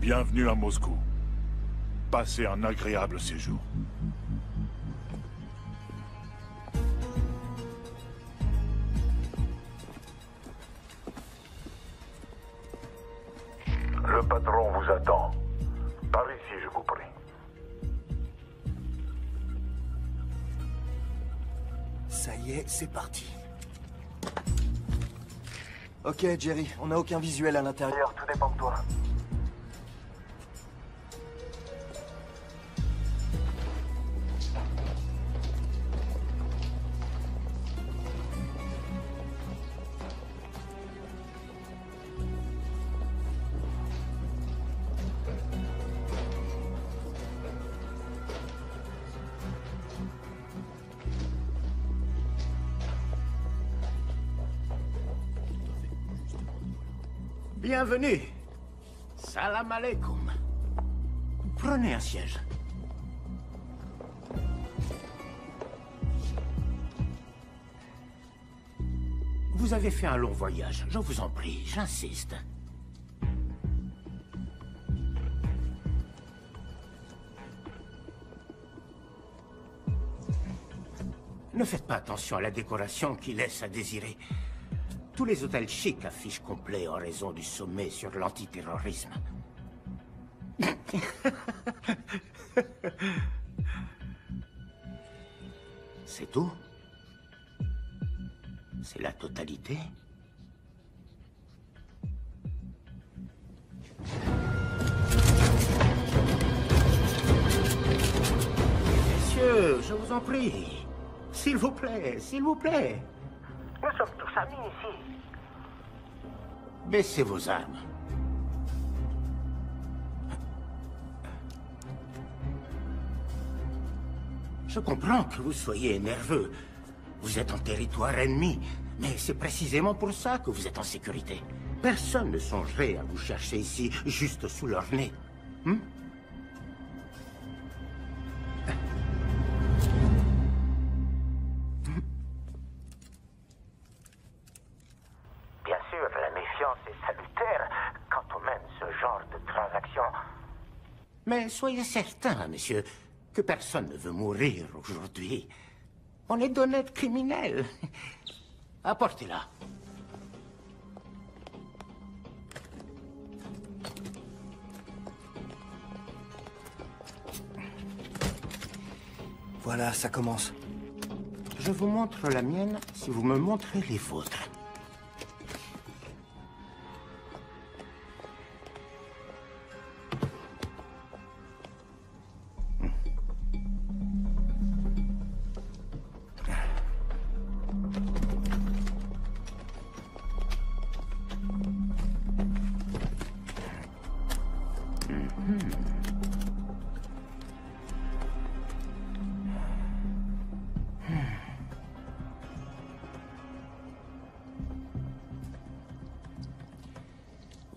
Bienvenue à Moscou. Passez un agréable séjour. Le patron vous attend. Par ici, je vous prie. Ça y est, c'est parti. Ok, Jerry, on n'a aucun visuel à l'intérieur, tout dépend de toi. Bienvenue. Salam alaikum. Prenez un siège. Vous avez fait un long voyage, je vous en prie, j'insiste. Ne faites pas attention à la décoration qui laisse à désirer. Tous les hôtels chics affichent complet en raison du sommet sur l'antiterrorisme. C'est tout? C'est la totalité? Messieurs, je vous en prie. S'il vous plaît, s'il vous plaît. Nous sommes tous amis ici. Baissez vos armes. Je comprends que vous soyez nerveux. Vous êtes en territoire ennemi. Mais c'est précisément pour ça que vous êtes en sécurité. Personne ne songerait à vous chercher ici, juste sous leur nez. Bien sûr, la méfiance est salutaire quand on mène ce genre de transaction. Mais soyez certain, monsieur, que personne ne veut mourir aujourd'hui. On est d'honnêtes criminels. Apportez-la. Voilà, ça commence. Je vous montre la mienne si vous me montrez les vôtres.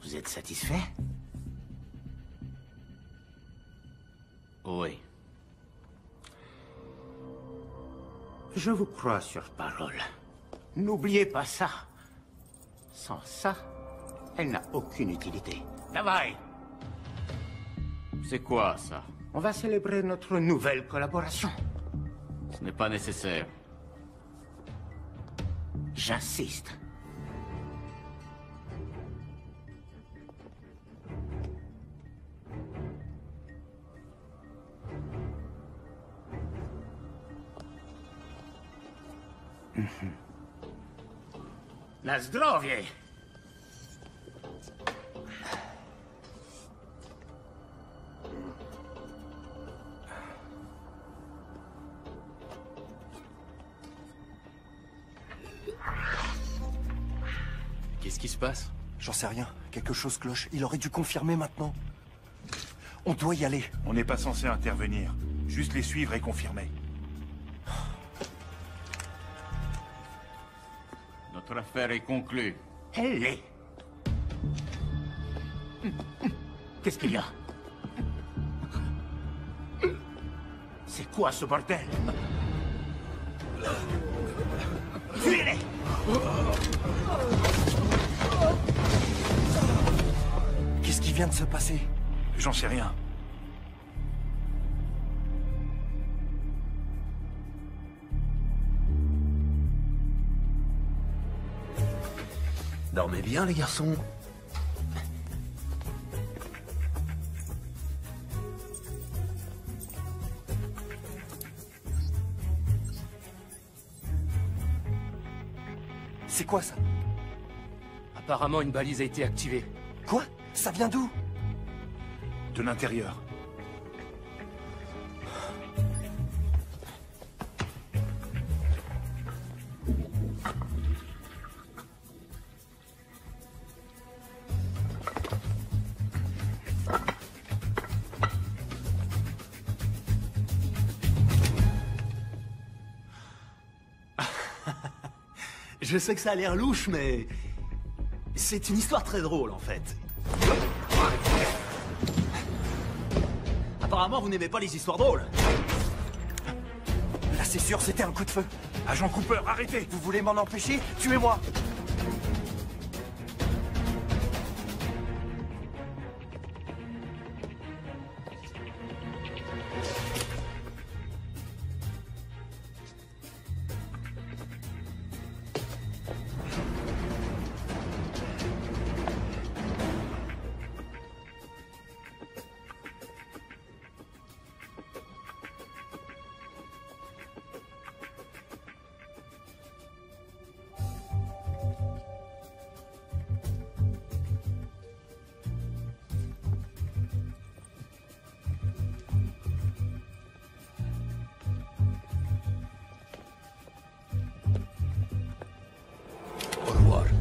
Vous êtes satisfait? Oui. Je vous crois sur parole. N'oubliez pas ça. Sans ça, elle n'a aucune utilité. Travail! C'est quoi, ça? On va célébrer notre nouvelle collaboration. Ce n'est pas nécessaire. J'insiste. Na zdrowie! Qu'est-ce qui se passe? J'en sais rien. Quelque chose cloche. Il aurait dû confirmer maintenant. On doit y aller. On n'est pas censé intervenir. Juste les suivre et confirmer. Notre affaire est conclue. Elle l'est. Qu'est-ce qu'il y a? C'est quoi ce bordel? Fuyez-les! Qu'est-ce qui vient de se passer? J'en sais rien. Dormez bien, les garçons. C'est quoi ça? Apparemment, une balise a été activée. Quoi? Ça vient d'où? De l'intérieur. Je sais que ça a l'air louche, mais... c'est une histoire très drôle, en fait. Apparemment, vous n'aimez pas les histoires drôles. Là, c'est sûr, c'était un coup de feu. Agent Cooper, arrêtez! Vous voulez m'en empêcher? Tuez-moi!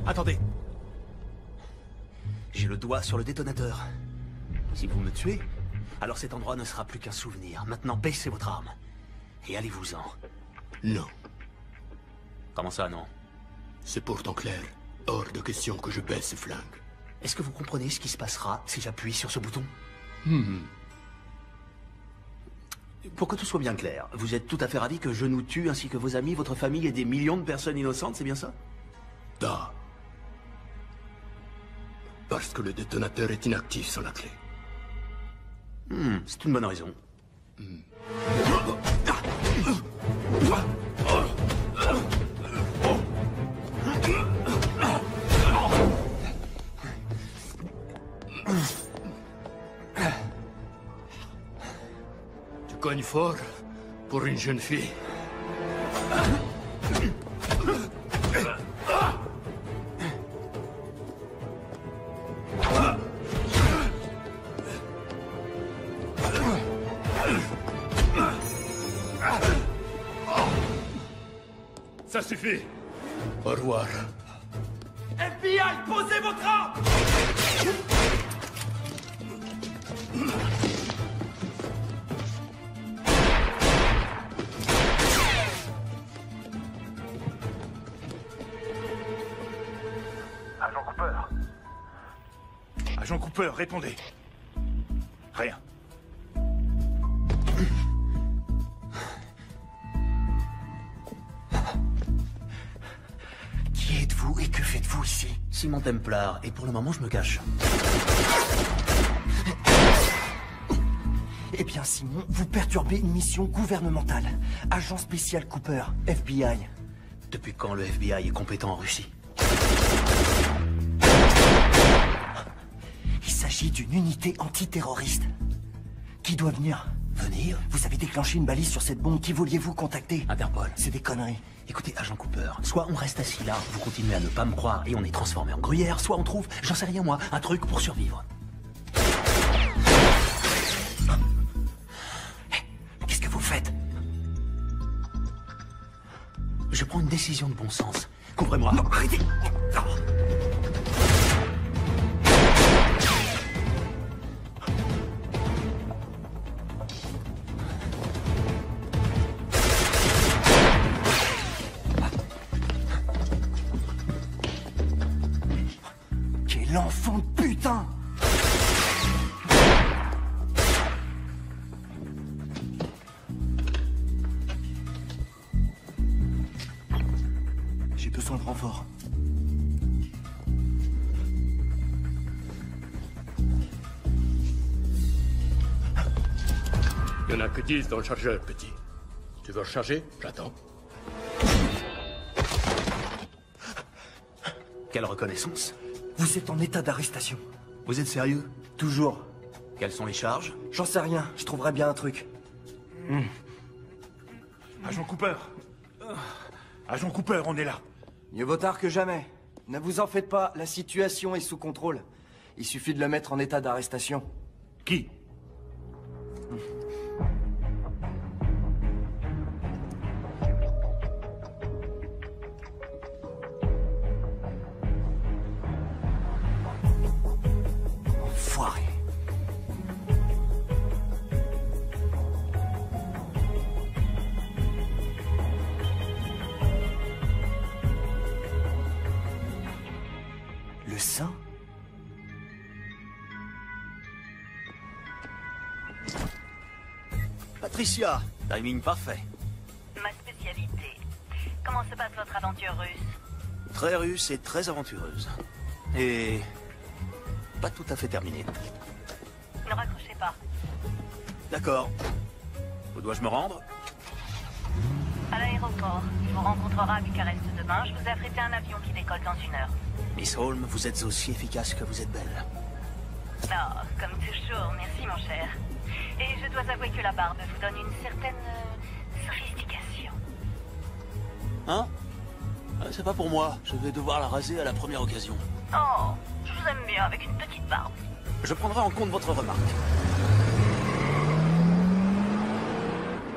Attendez. J'ai le doigt sur le détonateur. Si vous me tuez, alors cet endroit ne sera plus qu'un souvenir. Maintenant, baissez votre arme. Et allez-vous-en. Non. Comment ça, non? C'est pourtant clair. Hors de question que je baisse ce flingue. Est-ce que vous comprenez ce qui se passera si j'appuie sur ce bouton? Pour que tout soit bien clair, vous êtes tout à fait ravi que je nous tue, ainsi que vos amis, votre famille et des millions de personnes innocentes, c'est bien ça? Da. Parce que le détonateur est inactif sans la clé. C'est une bonne raison. Tu cognes fort pour une jeune fille. Ça suffit! Au revoir. FBI, posez votre arme! Agent Cooper, Agent Cooper, répondez. Rien. Qui êtes-vous et que faites-vous ici? Simon Templar, et pour le moment, je me cache. Eh bien, Simon, vous perturbez une mission gouvernementale. Agent spécial Cooper, FBI. Depuis quand le FBI est compétent en Russie? Il s'agit d'une unité antiterroriste. Qui doit venir? Venir? Vous avez déclenché une balise sur cette bombe. Qui vouliez-vous contacter? Interpol. C'est des conneries. Écoutez, agent Cooper, soit on reste assis là, vous continuez à ne pas me croire et on est transformé en gruyère, soit on trouve, j'en sais rien moi, un truc pour survivre. Qu'est-ce que vous faites? Je prends une décision de bon sens. Couvrez-moi. Non, arrêtez! Quel enfant de putain! J'ai besoin de renfort. Il n'y en a que 10 dans le chargeur, petit. Tu veux recharger? J'attends. Quelle reconnaissance? Vous êtes en état d'arrestation. Vous êtes sérieux? Toujours. Quelles sont les charges? J'en sais rien, je trouverai bien un truc. Agent Cooper. Agent Cooper, on est là. Mieux vaut tard que jamais. Ne vous en faites pas, la situation est sous contrôle. Il suffit de le mettre en état d'arrestation. Qui? Enfoiré. Le sang? Patricia, timing parfait. Ma spécialité. Comment se passe votre aventure russe? Très russe et très aventureuse. Et... pas tout à fait terminée. Ne raccrochez pas. D'accord. Où dois-je me rendre? À l'aéroport. Il vous rencontrera à Bucarest demain. Je vous ai affrété un avion qui décolle dans 1 heure. Miss Holmes, vous êtes aussi efficace que vous êtes belle. Non, comme toujours. Merci, mon cher. Et je dois avouer que la barbe vous donne une certaine sophistication. Hein? C'est pas pour moi. Je vais devoir la raser à la première occasion. Oh, je vous aime bien avec une petite barbe. Je prendrai en compte votre remarque.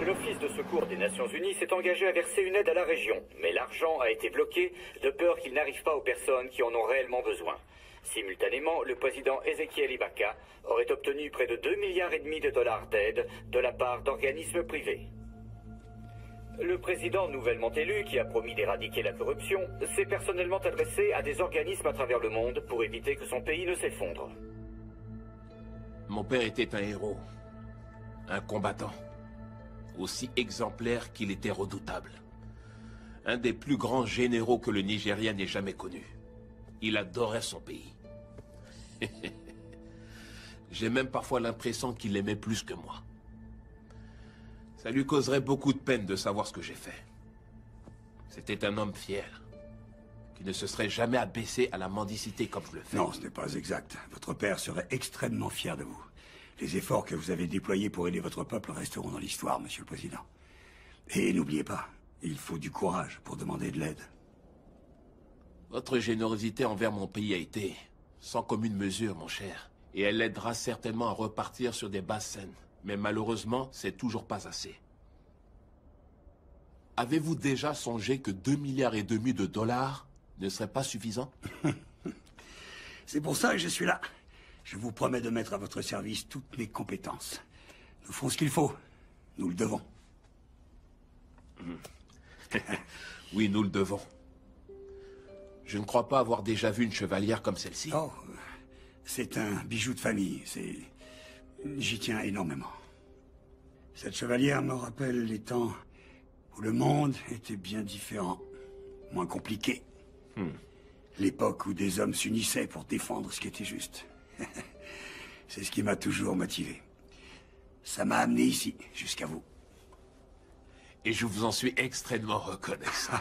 L'Office de secours des Nations Unies s'est engagé à verser une aide à la région, mais l'argent a été bloqué de peur qu'il n'arrive pas aux personnes qui en ont réellement besoin. Simultanément, le président Ezekiel Ibaka aurait obtenu près de 2,5 milliards de dollars d'aide de la part d'organismes privés. Le président nouvellement élu, qui a promis d'éradiquer la corruption, s'est personnellement adressé à des organismes à travers le monde pour éviter que son pays ne s'effondre. Mon père était un héros, un combattant, aussi exemplaire qu'il était redoutable. Un des plus grands généraux que le Nigeria n'ait jamais connu. Il adorait son pays. J'ai même parfois l'impression qu'il l'aimait plus que moi. Ça lui causerait beaucoup de peine de savoir ce que j'ai fait. C'était un homme fier, qui ne se serait jamais abaissé à la mendicité comme je le fais. Non, ce n'est pas exact. Votre père serait extrêmement fier de vous. Les efforts que vous avez déployés pour aider votre peuple resteront dans l'histoire, Monsieur le Président. Et n'oubliez pas, il faut du courage pour demander de l'aide. Votre générosité envers mon pays a été sans commune mesure, mon cher. Et elle l'aidera certainement à repartir sur des bases saines. Mais malheureusement, c'est toujours pas assez. Avez-vous déjà songé que 2,5 milliards de dollars ne seraient pas suffisants? C'est pour ça que je suis là. Je vous promets de mettre à votre service toutes mes compétences. Nous ferons ce qu'il faut. Nous le devons. Oui, nous le devons. Je ne crois pas avoir déjà vu une chevalière comme celle-ci. Oh, c'est un bijou de famille. J'y tiens énormément. Cette chevalière me rappelle les temps où le monde était bien différent, moins compliqué. L'époque où des hommes s'unissaient pour défendre ce qui était juste. C'est ce qui m'a toujours motivé. Ça m'a amené ici, jusqu'à vous. Et je vous en suis extrêmement reconnaissant.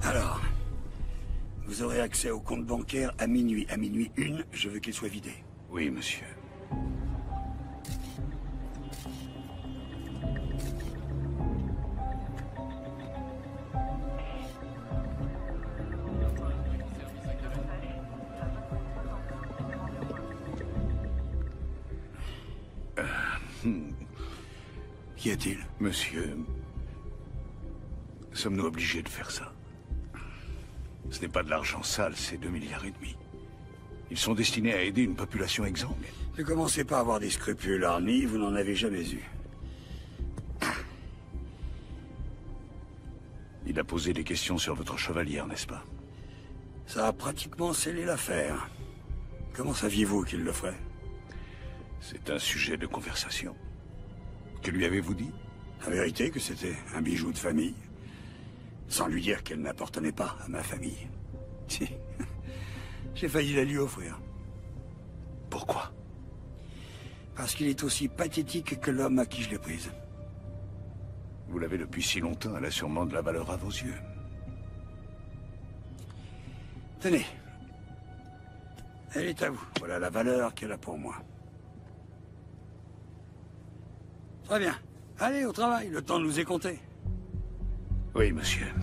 Alors, vous aurez accès au compte bancaire à minuit. À minuit 1, je veux qu'il soit vidé. Oui, monsieur. Qu'y a-t-il? Monsieur, sommes-nous obligés de faire ça? Ce n'est pas de l'argent sale, c'est 2,5 milliards. Ils sont destinés à aider une population exsangue. Ne commencez pas à avoir des scrupules, Arnie, vous n'en avez jamais eu. Il a posé des questions sur votre chevalière, n'est-ce pas? Ça a pratiquement scellé l'affaire. Comment saviez-vous qu'il le ferait? C'est un sujet de conversation. Que lui avez-vous dit? La vérité que c'était un bijou de famille. Sans lui dire qu'elle n'appartenait pas à ma famille. Si. J'ai failli la lui offrir. Pourquoi? Parce qu'il est aussi pathétique que l'homme à qui je l'ai prise. Vous l'avez depuis si longtemps, elle a sûrement de la valeur à vos yeux. Tenez. Elle est à vous. Voilà la valeur qu'elle a pour moi. Très bien. Allez, au travail. Le temps nous est compté. Oui, monsieur.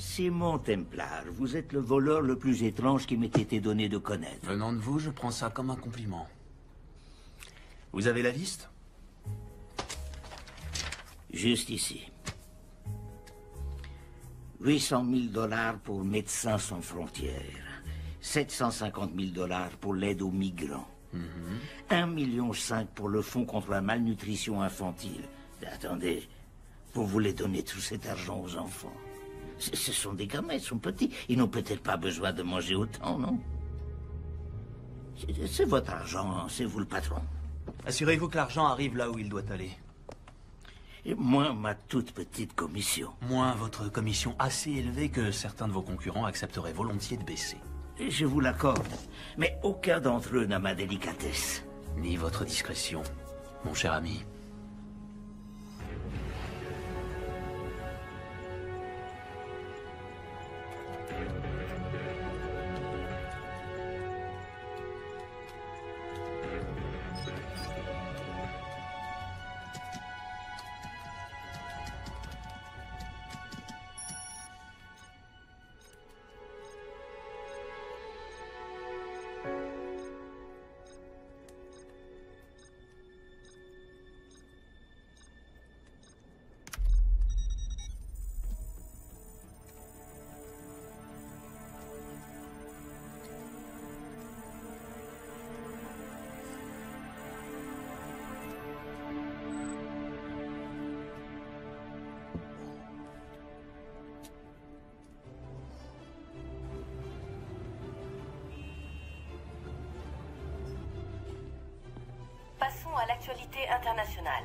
Simon Templar, vous êtes le voleur le plus étrange qui m'ait été donné de connaître. Venant de vous, je prends ça comme un compliment. Vous avez la liste? Juste ici. 800 000 $ pour Médecins sans frontières. 750 000 $ pour l'aide aux migrants. 1,5 million pour le fonds contre la malnutrition infantile. Attendez, vous voulez donner tout cet argent aux enfants? Ce sont des gamins, ils sont petits. Ils n'ont peut-être pas besoin de manger autant, non? C'est votre argent, c'est vous le patron. Assurez-vous que l'argent arrive là où il doit aller. Et moins ma toute petite commission. Moins votre commission assez élevée que certains de vos concurrents accepteraient volontiers de baisser. Je vous l'accorde, mais aucun d'entre eux n'a ma délicatesse. Ni votre discrétion, mon cher ami. Passons à l'actualité internationale.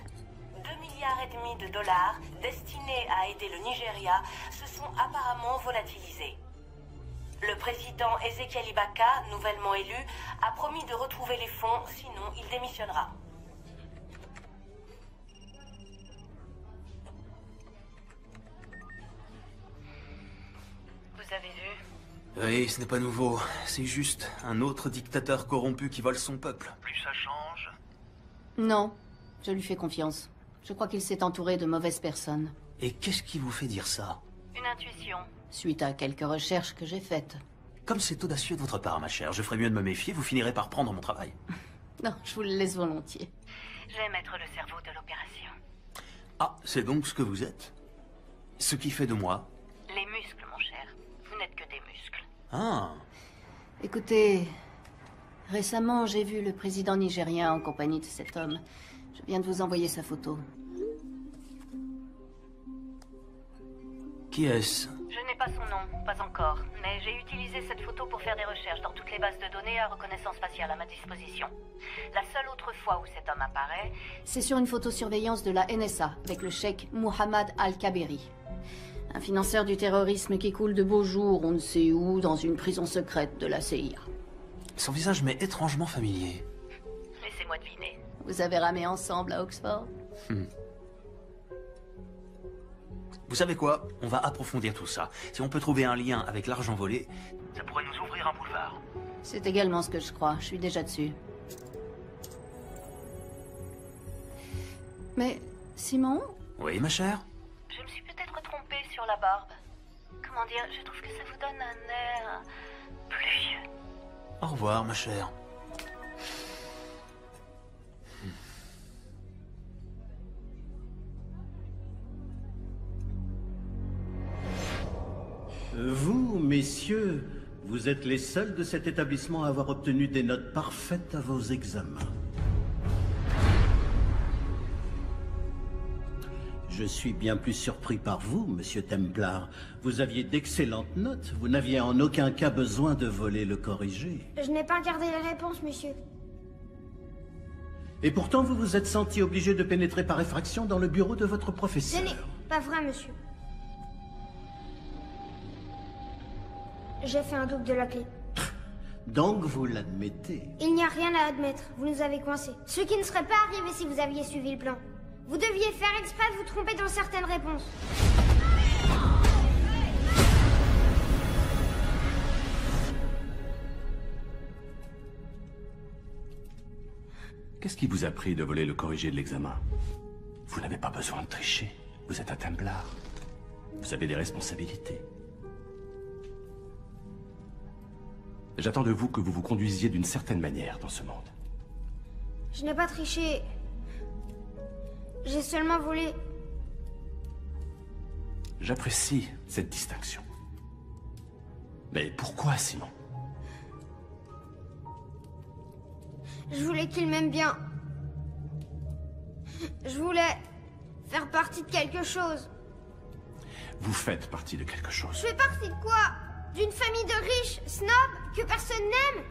2,5 milliards de dollars destinés à aider le Nigeria se sont apparemment volatilisés. Le président Ezekiel Ibaka, nouvellement élu, a promis de retrouver les fonds, sinon il démissionnera. Vous avez vu? Oui, ce n'est pas nouveau. C'est juste un autre dictateur corrompu qui vole son peuple. Plus ça change. Non, je lui fais confiance. Je crois qu'il s'est entouré de mauvaises personnes. Et qu'est-ce qui vous fait dire ça? Une intuition. Suite à quelques recherches que j'ai faites. Comme c'est audacieux de votre part, ma chère, je ferais mieux de me méfier, vous finirez par prendre mon travail. Non, je vous le laisse volontiers. J'aime être le cerveau de l'opération. Ah, c'est donc ce que vous êtes? Ce qui fait de moi? Les muscles, mon cher. Vous n'êtes que des muscles. Ah. Écoutez, récemment, j'ai vu le président nigérien en compagnie de cet homme. Je viens de vous envoyer sa photo. Qui est-ce? Je n'ai pas son nom, pas encore, mais j'ai utilisé cette photo pour faire des recherches dans toutes les bases de données à reconnaissance faciale à ma disposition. La seule autre fois où cet homme apparaît... C'est sur une photosurveillance de la NSA, avec le cheikh Mohammed Al-Kaberi. Un financeur du terrorisme qui coule de beaux jours, on ne sait où, dans une prison secrète de la CIA. Son visage m'est étrangement familier. Laissez-moi deviner. Vous avez ramé ensemble à Oxford? Vous savez quoi? On va approfondir tout ça. Si on peut trouver un lien avec l'argent volé, ça pourrait nous ouvrir un boulevard. C'est également ce que je crois. Je suis déjà dessus. Mais, Simon? Oui, ma chère? Je me suis peut-être trompée sur la barbe. Comment dire, je trouve que ça vous donne un air... plus vieux. Au revoir, ma chère. Vous, messieurs, vous êtes les seuls de cet établissement à avoir obtenu des notes parfaites à vos examens. Je suis bien plus surpris par vous, monsieur Templar. Vous aviez d'excellentes notes. Vous n'aviez en aucun cas besoin de voler le corrigé. Je n'ai pas regardé les réponses, monsieur. Et pourtant, vous vous êtes senti obligé de pénétrer par effraction dans le bureau de votre Ce professeur. n'est pas vrai, monsieur. J'ai fait un double de la clé. Donc vous l'admettez. Il n'y a rien à admettre. Vous nous avez coincés. Ce qui ne serait pas arrivé si vous aviez suivi le plan. Vous deviez faire exprès de vous tromper dans certaines réponses. Qu'est-ce qui vous a pris de voler le corrigé de l'examen? Vous n'avez pas besoin de tricher. Vous êtes un Templar. Vous avez des responsabilités. J'attends de vous que vous vous conduisiez d'une certaine manière dans ce monde. Je n'ai pas triché. J'ai seulement volé. J'apprécie cette distinction. Mais pourquoi, Simon? Je voulais qu'il m'aime bien. Je voulais faire partie de quelque chose. Vous faites partie de quelque chose. Je fais partie de quoi? D'une famille de riches, snobs, que personne n'aime?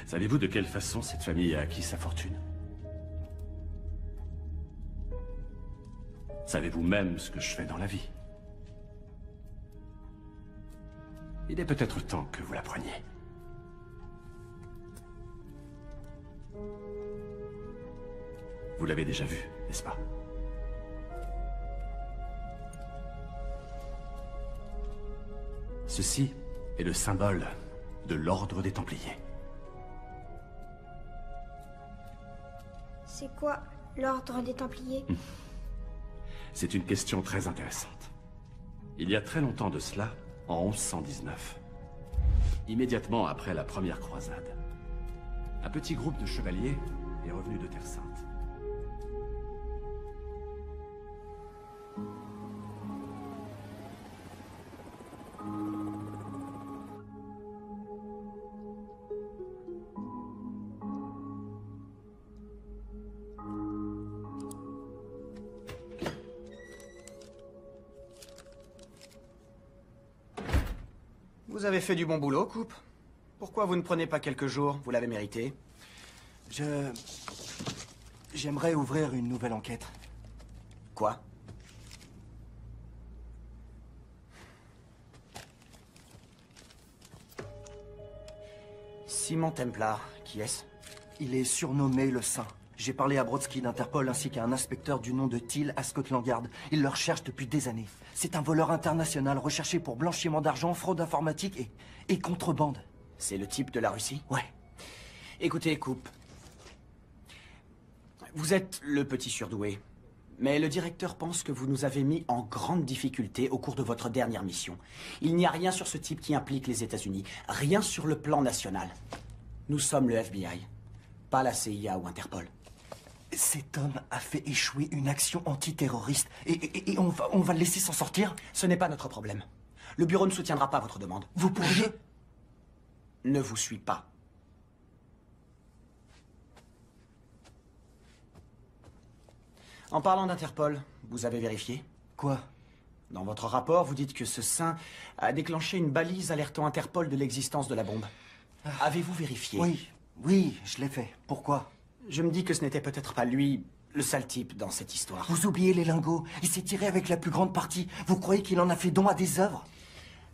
Savez-vous de quelle façon cette famille a acquis sa fortune? Savez-vous même ce que je fais dans la vie? Il est peut-être temps que vous l'appreniez. Vous l'avez déjà vu, n'est-ce pas? Ceci est le symbole de l'Ordre des Templiers. C'est quoi l'ordre des Templiers? C'est une question très intéressante. Il y a très longtemps de cela, en 1119, immédiatement après la première croisade, un petit groupe de chevaliers est revenu de Terre Sainte. Vous avez fait du bon boulot, Coupe. Pourquoi vous ne prenez pas quelques jours? Vous l'avez mérité. J'aimerais ouvrir une nouvelle enquête. Quoi? Simon Templar, qui est-ce? Il est surnommé le Saint. J'ai parlé à Brodsky d'Interpol ainsi qu'à un inspecteur du nom de Thiel à Scotland Yard. Il le recherche depuis des années. C'est un voleur international recherché pour blanchiment d'argent, fraude informatique et contrebande. C'est le type de la Russie? Ouais. Écoutez, Coupe. Vous êtes le petit surdoué. Mais le directeur pense que vous nous avez mis en grande difficulté au cours de votre dernière mission. Il n'y a rien sur ce type qui implique les États-Unis. Rien sur le plan national. Nous sommes le FBI, pas la CIA ou Interpol. Cet homme a fait échouer une action antiterroriste et on va le laisser s'en sortir? Ce n'est pas notre problème. Le bureau ne soutiendra pas votre demande. Vous pourriez... Ne vous suis pas. En parlant d'Interpol, vous avez vérifié? Quoi? Dans votre rapport, vous dites que ce saint a déclenché une balise alertant Interpol de l'existence de la bombe. Avez-vous vérifié? Oui, je l'ai fait. Pourquoi? Je me dis que ce n'était peut-être pas lui, le sale type dans cette histoire. Vous oubliez les lingots. Il s'est tiré avec la plus grande partie. Vous croyez qu'il en a fait don à des œuvres?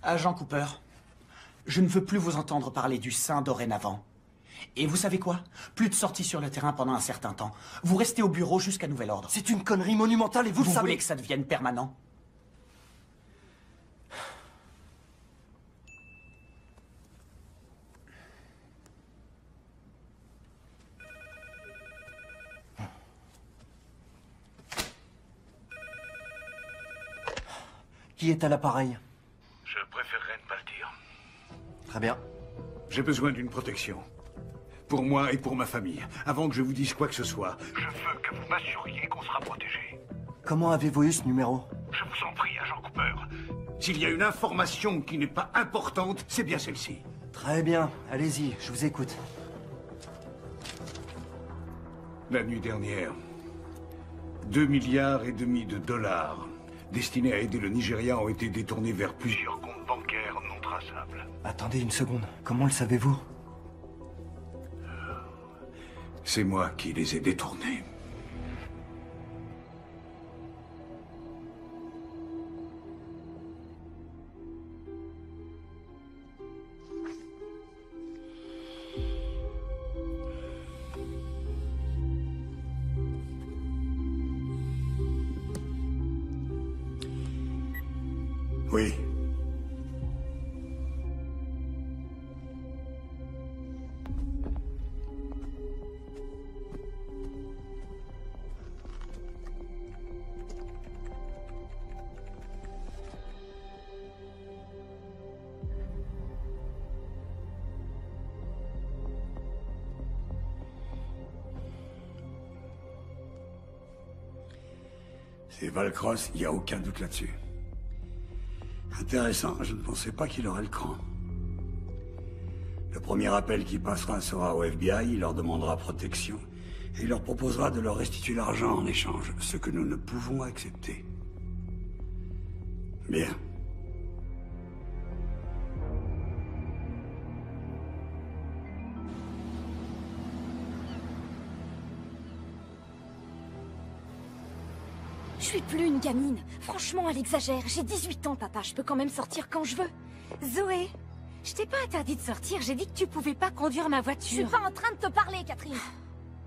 Agent Cooper, je ne veux plus vous entendre parler du saint dorénavant. Et vous savez quoi? Plus de sorties sur le terrain pendant un certain temps. Vous restez au bureau jusqu'à nouvel ordre. C'est une connerie monumentale et vous le savez. Vous voulez que ça devienne permanent? Qui est à l'appareil? Je préférerais ne pas le dire. Très bien. J'ai besoin d'une protection. Pour moi et pour ma famille. Avant que je vous dise quoi que ce soit, je veux que vous m'assuriez qu'on sera protégé. Comment avez-vous eu ce numéro? Je vous en prie, agent Cooper. S'il y a une information qui n'est pas importante, c'est bien celle-ci. Très bien. Allez-y, je vous écoute. La nuit dernière, 2,5 milliards de dollars destinés à aider le Nigeria ont été détournés vers plusieurs comptes bancaires non traçables. Attendez une seconde. Comment le savez-vous? C'est moi qui les ai détournés. Oui. C'est Valcross, il n'y a aucun doute là-dessus. Intéressant, je ne pensais pas qu'il aurait le cran. Le premier appel qui passera sera au FBI, il leur demandera protection, et il leur proposera de leur restituer l'argent en échange, ce que nous ne pouvons accepter. Bien. Je suis plus une gamine. Franchement, elle exagère. J'ai 18 ans, papa. Je peux quand même sortir quand je veux. Zoé, je t'ai pas interdit de sortir. J'ai dit que tu pouvais pas conduire ma voiture. Je suis pas en train de te parler, Catherine.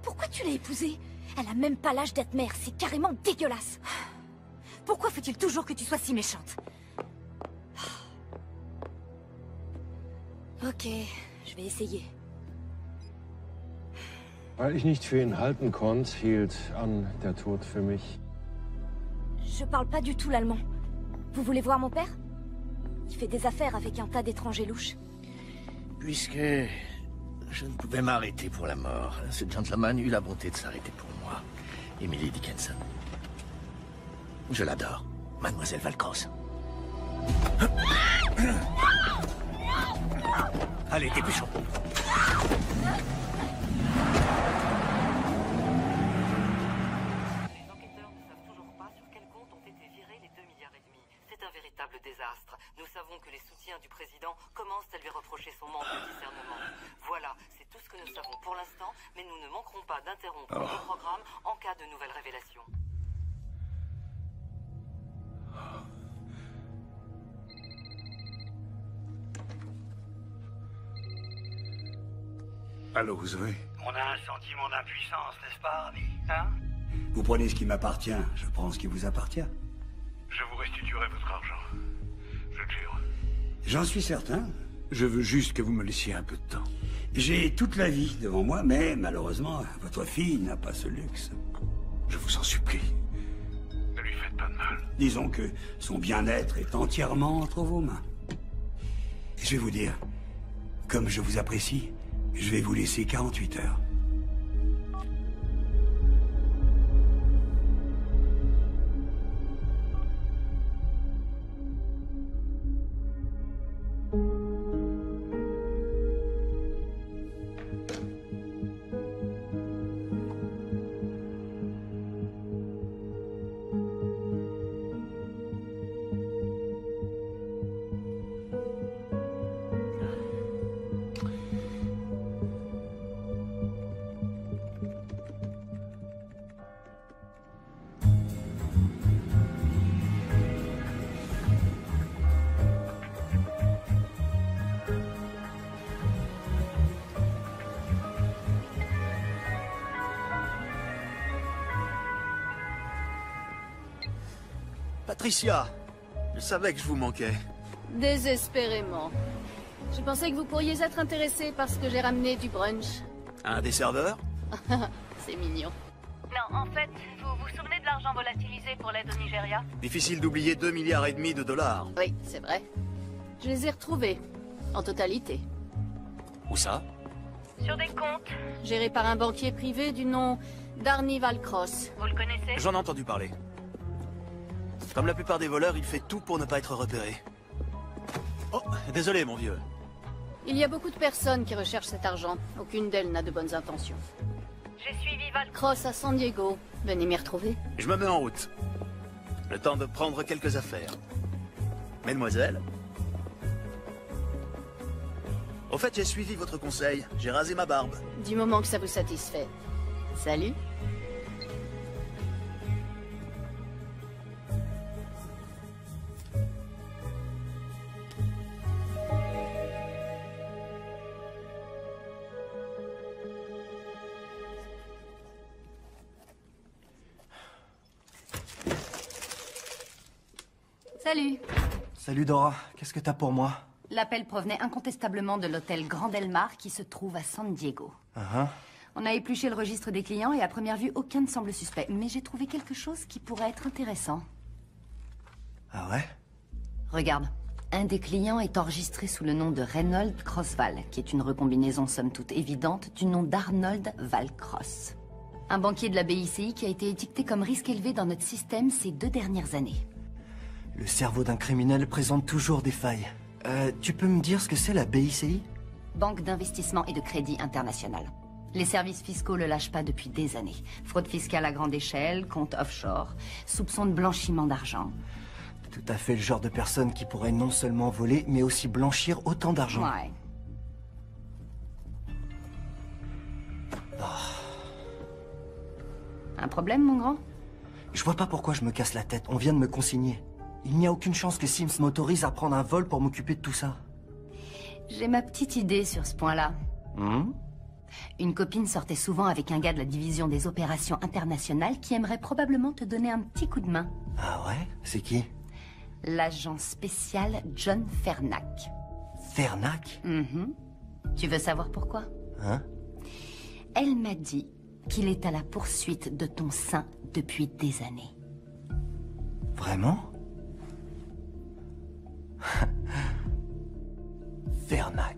Pourquoi tu l'as épousée? Elle a même pas l'âge d'être mère. C'est carrément dégueulasse. Pourquoi faut-il toujours que tu sois si méchante? Ok, je vais essayer. Weil ich nicht für ihn halten konnte, hielt an der Tod für mich. Je parle pas du tout l'allemand. Vous voulez voir mon père? Il fait des affaires avec un tas d'étrangers louches. Puisque je ne pouvais m'arrêter pour la mort, ce gentleman eut la bonté de s'arrêter pour moi. Emily Dickinson. Je l'adore, Mademoiselle Valcross. Allez, dépêchons. Désastre. Nous savons que les soutiens du président commencent à lui reprocher son manque de discernement. Voilà, c'est tout ce que nous savons pour l'instant, mais nous ne manquerons pas d'interrompre le programme en cas de nouvelles révélations. Allô, Zoé? On a un sentiment d'impuissance, n'est-ce pas, ami? Hein? Vous prenez ce qui m'appartient, je prends ce qui vous appartient. Je vous restituerai votre argent. Je le jure. J'en suis certain. Je veux juste que vous me laissiez un peu de temps. J'ai toute la vie devant moi, mais malheureusement, votre fille n'a pas ce luxe. Je vous en supplie. Ne lui faites pas de mal. Disons que son bien-être est entièrement entre vos mains. Et je vais vous dire, comme je vous apprécie, je vais vous laisser 48 heures. Patricia, je savais que je vous manquais. Désespérément. Je pensais que vous pourriez être intéressé parce que j'ai ramené du brunch. Un des serveurs? C'est mignon. Non, en fait, vous vous souvenez de l'argent volatilisé trouvé pour l'aide au Nigeria? Difficile d'oublier 2,5 milliards de dollars. Oui, c'est vrai. Je les ai retrouvés, en totalité. Où ça? Sur des comptes, gérés par un banquier privé du nom d'Arnie Valcross. Vous le connaissez? J'en ai entendu parler. Comme la plupart des voleurs, il fait tout pour ne pas être repéré. Oh, désolé mon vieux. Il y a beaucoup de personnes qui recherchent cet argent. Aucune d'elles n'a de bonnes intentions. J'ai suivi Valcross à San Diego. Venez m'y retrouver. Je me mets en route. Le temps de prendre quelques affaires. Mesdemoiselles. Au fait, j'ai suivi votre conseil. J'ai rasé ma barbe. Du moment que ça vous satisfait. Salut. Salut. Salut Dora, qu'est-ce que t'as pour moi? L'appel provenait incontestablement de l'hôtel Grand Del Mar qui se trouve à San Diego. On a épluché le registre des clients et à première vue, aucun ne semble suspect. Mais j'ai trouvé quelque chose qui pourrait être intéressant. Ah ouais? Regarde. Un des clients est enregistré sous le nom de Reynold Crossval, qui est une recombinaison somme toute évidente du nom d'Arnold Valcross. Un banquier de la BICI qui a été étiqueté comme risque élevé dans notre système ces 2 dernières années. Le cerveau d'un criminel présente toujours des failles. Tu peux me dire ce que c'est la BICI? Banque d'investissement et de crédit international. Les services fiscaux le lâchent pas depuis des années. Fraude fiscale à grande échelle, compte offshore, soupçons de blanchiment d'argent. Tout à fait le genre de personne qui pourrait non seulement voler, mais aussi blanchir autant d'argent. Ouais. Un problème, mon grand? Je vois pas pourquoi je me casse la tête. On vient de me consigner. Il n'y a aucune chance que Sims m'autorise à prendre un vol pour m'occuper de tout ça. J'ai ma petite idée sur ce point-là. Une copine sortait souvent avec un gars de la division des opérations internationales qui aimerait probablement te donner un petit coup de main. Ah ouais? C'est qui? L'agent spécial John Fernac. Fernac? Tu veux savoir pourquoi? Elle m'a dit qu'il est à la poursuite de ton sein depuis des années. Vraiment? Fernac.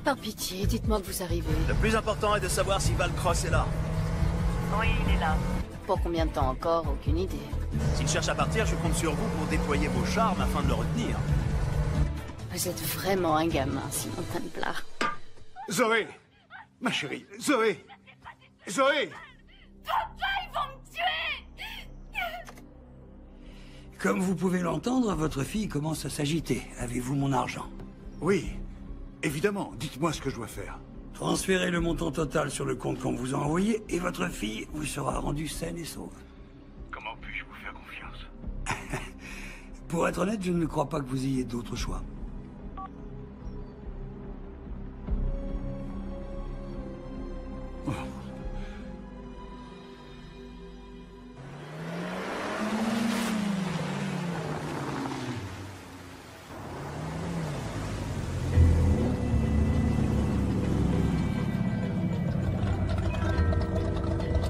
Par pitié, dites-moi que vous arrivez. Le plus important est de savoir si Valcross est là. Oui, il est là. Pour combien de temps encore? Aucune idée. S'il cherche à partir, je compte sur vous pour déployer vos charmes afin de le retenir. Vous êtes vraiment un gamin, Simon Templar. Zoé! Ma chérie, Zoé! Zoé! Papa, ils vont me tuer! Comme vous pouvez l'entendre, votre fille commence à s'agiter. Avez-vous mon argent? Oui, évidemment. Dites-moi ce que je dois faire. Transférez le montant total sur le compte qu'on vous a envoyé et votre fille vous sera rendue saine et sauve. Comment puis-je vous faire confiance? Pour être honnête, je ne crois pas que vous ayez d'autre choix.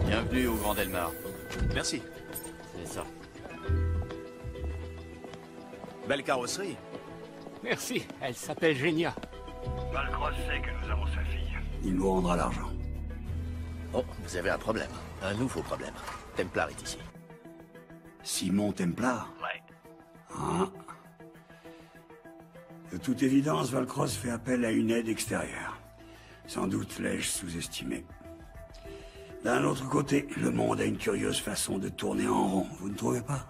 Bienvenue au Grand Del Mar. Merci. C'est ça. Belle carrosserie. Merci, elle s'appelle Genia. Valcross sait que nous avons sa fille. Il nous rendra l'argent. Oh, vous avez un problème. Un nouveau problème. Templar est ici. Simon Templar? Ouais. Ah. De toute évidence, Valcross fait appel à une aide extérieure. Sans doute l'ai-je sous-estimé. D'un autre côté, le monde a une curieuse façon de tourner en rond, vous ne trouvez pas?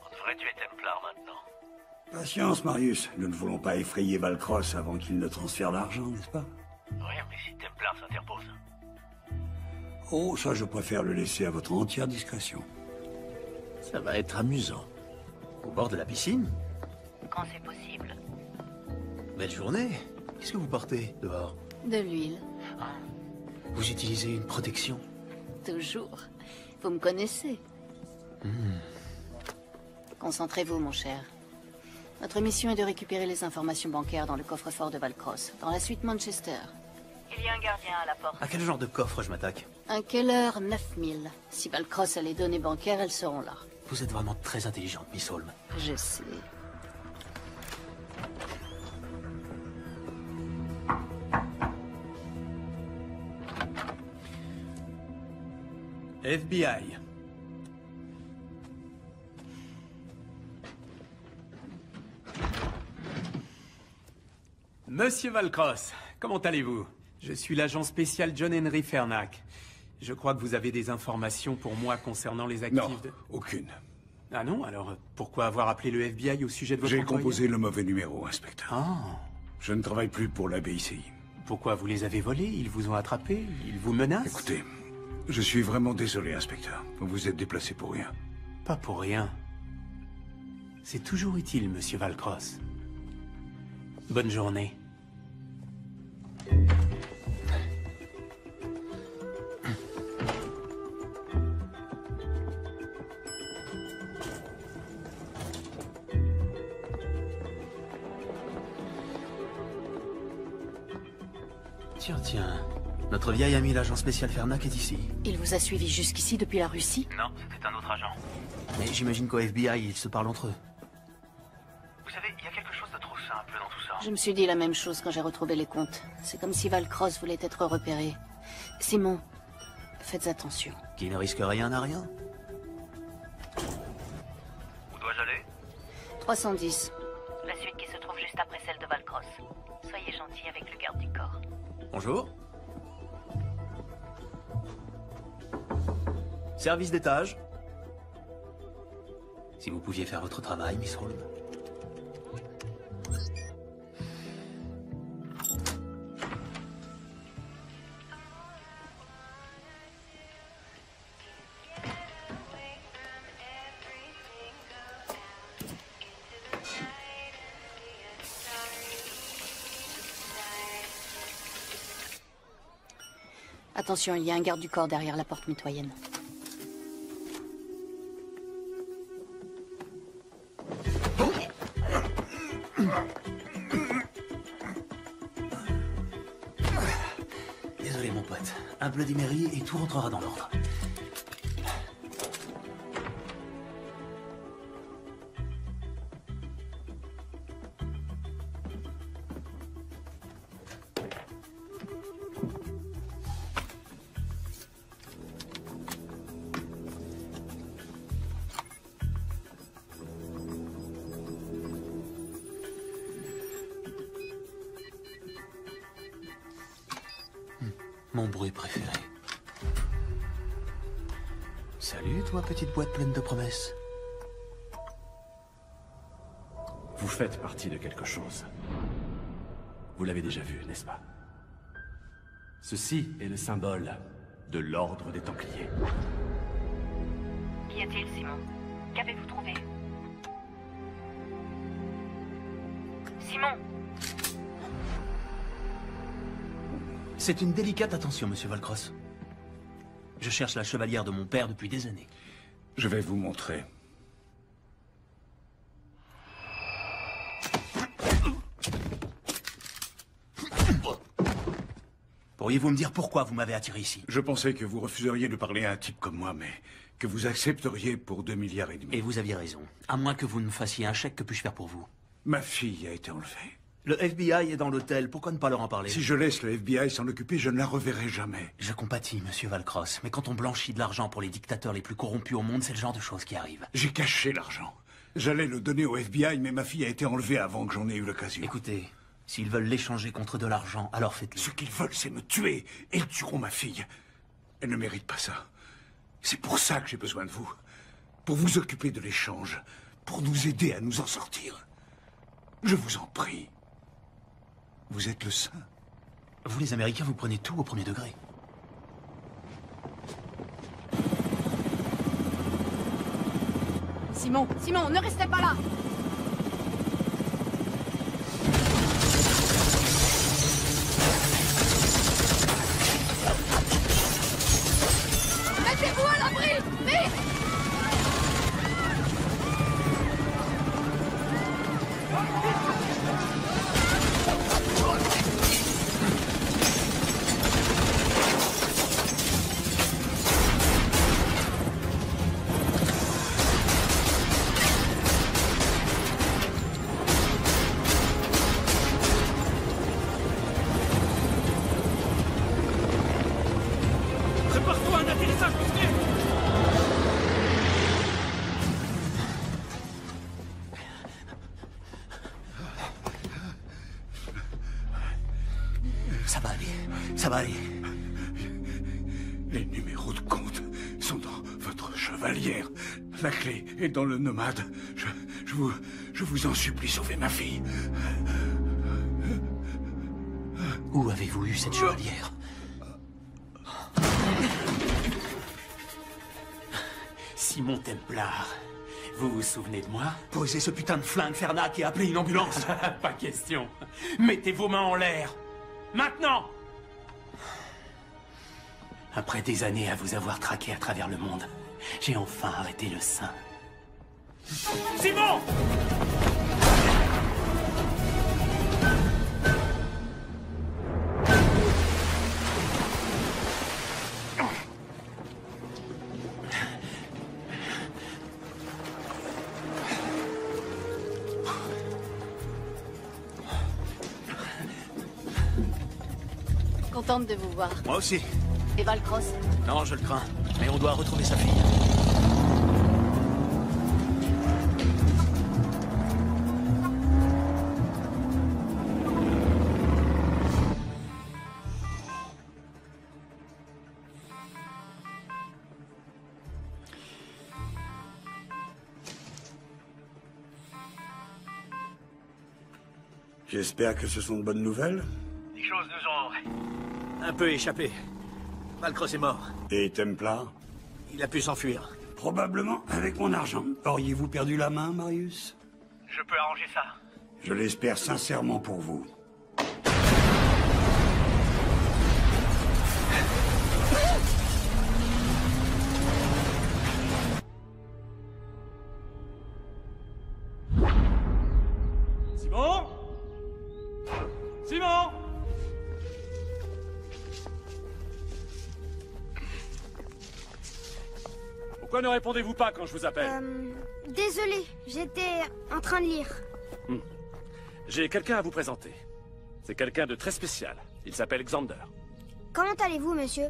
On devrait tuer Templar maintenant. Patience, Marius. Nous ne voulons pas effrayer Valcross avant qu'il ne transfère l'argent, n'est-ce pas? Oui, mais si Templar s'interpose. Oh, ça, je préfère le laisser à votre entière discrétion. Ça va être amusant. Au bord de la piscine? Quand c'est possible. Belle journée. Qu'est-ce que vous portez dehors? De l'huile. Vous utilisez une protection? Toujours. Vous me connaissez. Concentrez-vous, mon cher. Notre mission est de récupérer les informations bancaires dans le coffre-fort de Valcross, dans la suite Manchester. Il y a un gardien à la porte. À quel genre de coffre je m'attaque? Un Keller 9000. Si Valcross a les données bancaires, elles seront là. Vous êtes vraiment très intelligente, Miss Holmes. Je sais. FBI. Monsieur Valcross, comment allez-vous? Je suis l'agent spécial John Henry Fernac. Je crois que vous avez des informations pour moi concernant les actifs Non, de... aucune. Ah non? Alors, pourquoi avoir appelé le FBI au sujet de votre J'ai employeur? composé le mauvais numéro, inspecteur. Ah. Je ne travaille plus pour la BICI. Pourquoi vous les avez volés? Ils vous ont attrapés? Ils vous menacent? Écoutez, je suis vraiment désolé, inspecteur. Vous vous êtes déplacé pour rien. Pas pour rien. C'est toujours utile, monsieur Valcross. Bonne journée. Tiens. Notre vieil ami l'agent spécial Fernac est ici. Il vous a suivi jusqu'ici depuis la Russie? Non, c'était un autre agent. Mais j'imagine qu'au FBI, ils se parlent entre eux. Vous savez, il y a quelque chose de trop simple dans tout ça. Je me suis dit la même chose quand j'ai retrouvé les comptes. C'est comme si Valcross voulait être repéré. Simon, faites attention. Qui ne risque rien n'a rien. Où dois-je aller? 310. La suite qui se trouve juste après celle de Valcross. Soyez gentil avec le garde du corps. Bonjour. Service d'étage. Si vous pouviez faire votre travail, Miss Holmes. Attention, il y a un garde du corps derrière la porte mitoyenne. Désolé, mon pote. Un Bloody Mary et tout rentrera dans l'ordre. Mon bruit préféré. Salut, toi, petite boîte pleine de promesses. Vous faites partie de quelque chose. Vous l'avez déjà vu, n'est-ce pas? Ceci est le symbole de l'ordre des Templiers. Qu'y a-t-il, Simon? Qu'avez-vous trouvé? Simon! C'est une délicate attention, monsieur Valcross. Je cherche la chevalière de mon père depuis des années. Je vais vous montrer. Pourriez-vous me dire pourquoi vous m'avez attiré ici? Je pensais que vous refuseriez de parler à un type comme moi, mais que vous accepteriez pour 2,5 milliards. Et vous aviez raison. À moins que vous ne me fassiez un chèque, que puis-je faire pour vous? Ma fille a été enlevée. Le FBI est dans l'hôtel, pourquoi ne pas leur en parler? Si je laisse le FBI s'en occuper, je ne la reverrai jamais. Je compatis, monsieur Valcross, mais quand on blanchit de l'argent pour les dictateurs les plus corrompus au monde, c'est le genre de choses qui arrivent. J'ai caché l'argent. J'allais le donner au FBI, mais ma fille a été enlevée avant que j'en ai eu l'occasion. Écoutez, s'ils veulent l'échanger contre de l'argent, alors faites-le. Ce qu'ils veulent, c'est me tuer. Et ils tueront ma fille. Elle ne mérite pas ça. C'est pour ça que j'ai besoin de vous. Pour vous occuper de l'échange. Pour nous aider à nous en sortir. Je vous en prie. Vous êtes le saint. Vous, les Américains, vous prenez tout au premier degré. Simon, ne restez pas là! Mettez-vous à l'abri! Vite! Prépare-toi à un atterrissage couvert. Ça va aller, ça va aller. Les numéros de compte sont dans votre chevalière. La clé est dans le nomade. Je vous en supplie, sauvez ma fille. Où avez-vous eu cette chevalière? Simon Templar, vous vous souvenez de moi? Posez ce putain de flingue, Fernac, et appelez une ambulance. Pas question. Mettez vos mains en l'air. Maintenant! Après des années à vous avoir traqué à travers le monde, j'ai enfin arrêté le sein. Simon! Contente de vous voir. Moi aussi. Et Valcross? Non, je le crains. Mais on doit retrouver sa fille. J'espère que ce sont de bonnes nouvelles. Les choses nous ont Un peu échappé. Valcross est mort. Et Templar? Il a pu s'enfuir. Probablement avec mon argent. Auriez-vous perdu la main, Marius? Je peux arranger ça. Je l'espère sincèrement pour vous. Simon? Simon? Pourquoi ne répondez-vous pas quand je vous appelle? Désolé, j'étais en train de lire. J'ai quelqu'un à vous présenter. C'est quelqu'un de très spécial. Il s'appelle Xander. Comment allez-vous, monsieur?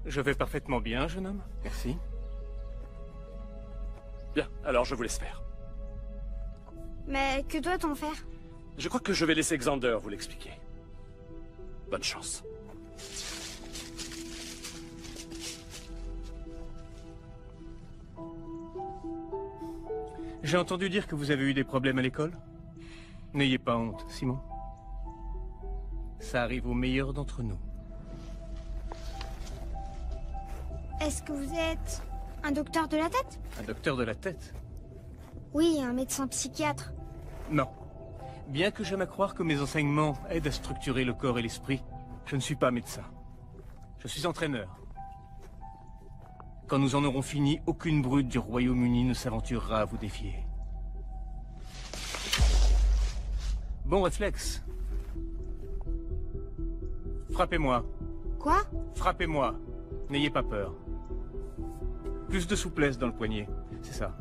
Je vais parfaitement bien, jeune homme. Merci. Bien, alors je vous laisse faire. Mais que doit-on faire? Je crois que je vais laisser Xander vous l'expliquer. Bonne chance. J'ai entendu dire que vous avez eu des problèmes à l'école. N'ayez pas honte, Simon. Ça arrive aux meilleurs d'entre nous. Est-ce que vous êtes un docteur de la tête? Un docteur de la tête? Oui, un médecin psychiatre. Non. Bien que j'aime à croire que mes enseignements aident à structurer le corps et l'esprit, je ne suis pas médecin. Je suis entraîneur. Quand nous en aurons fini, aucune brute du Royaume-Uni ne s'aventurera à vous défier. Bon réflexe. Frappez-moi. Quoi? Frappez-moi. N'ayez pas peur. Plus de souplesse dans le poignet, c'est ça.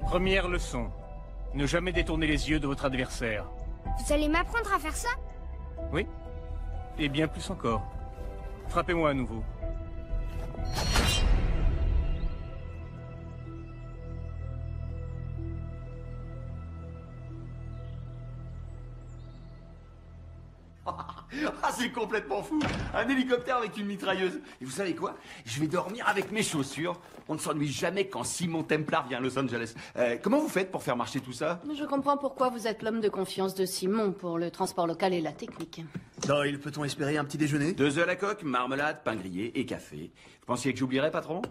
Première leçon. Ne jamais détourner les yeux de votre adversaire. Vous allez m'apprendre à faire ça? Oui. Et bien plus encore. Frappez-moi à nouveau. Ah, c'est complètement fou! Un hélicoptère avec une mitrailleuse. Et vous savez quoi? Je vais dormir avec mes chaussures. On ne s'ennuie jamais quand Simon Templar vient à Los Angeles. Comment vous faites pour faire marcher tout ça? Je comprends pourquoi vous êtes l'homme de confiance de Simon pour le transport local et la technique. Doyle, peut-on espérer un petit déjeuner? 2 œufs à la coque, marmelade, pain grillé et café. Vous pensiez que j'oublierais, patron?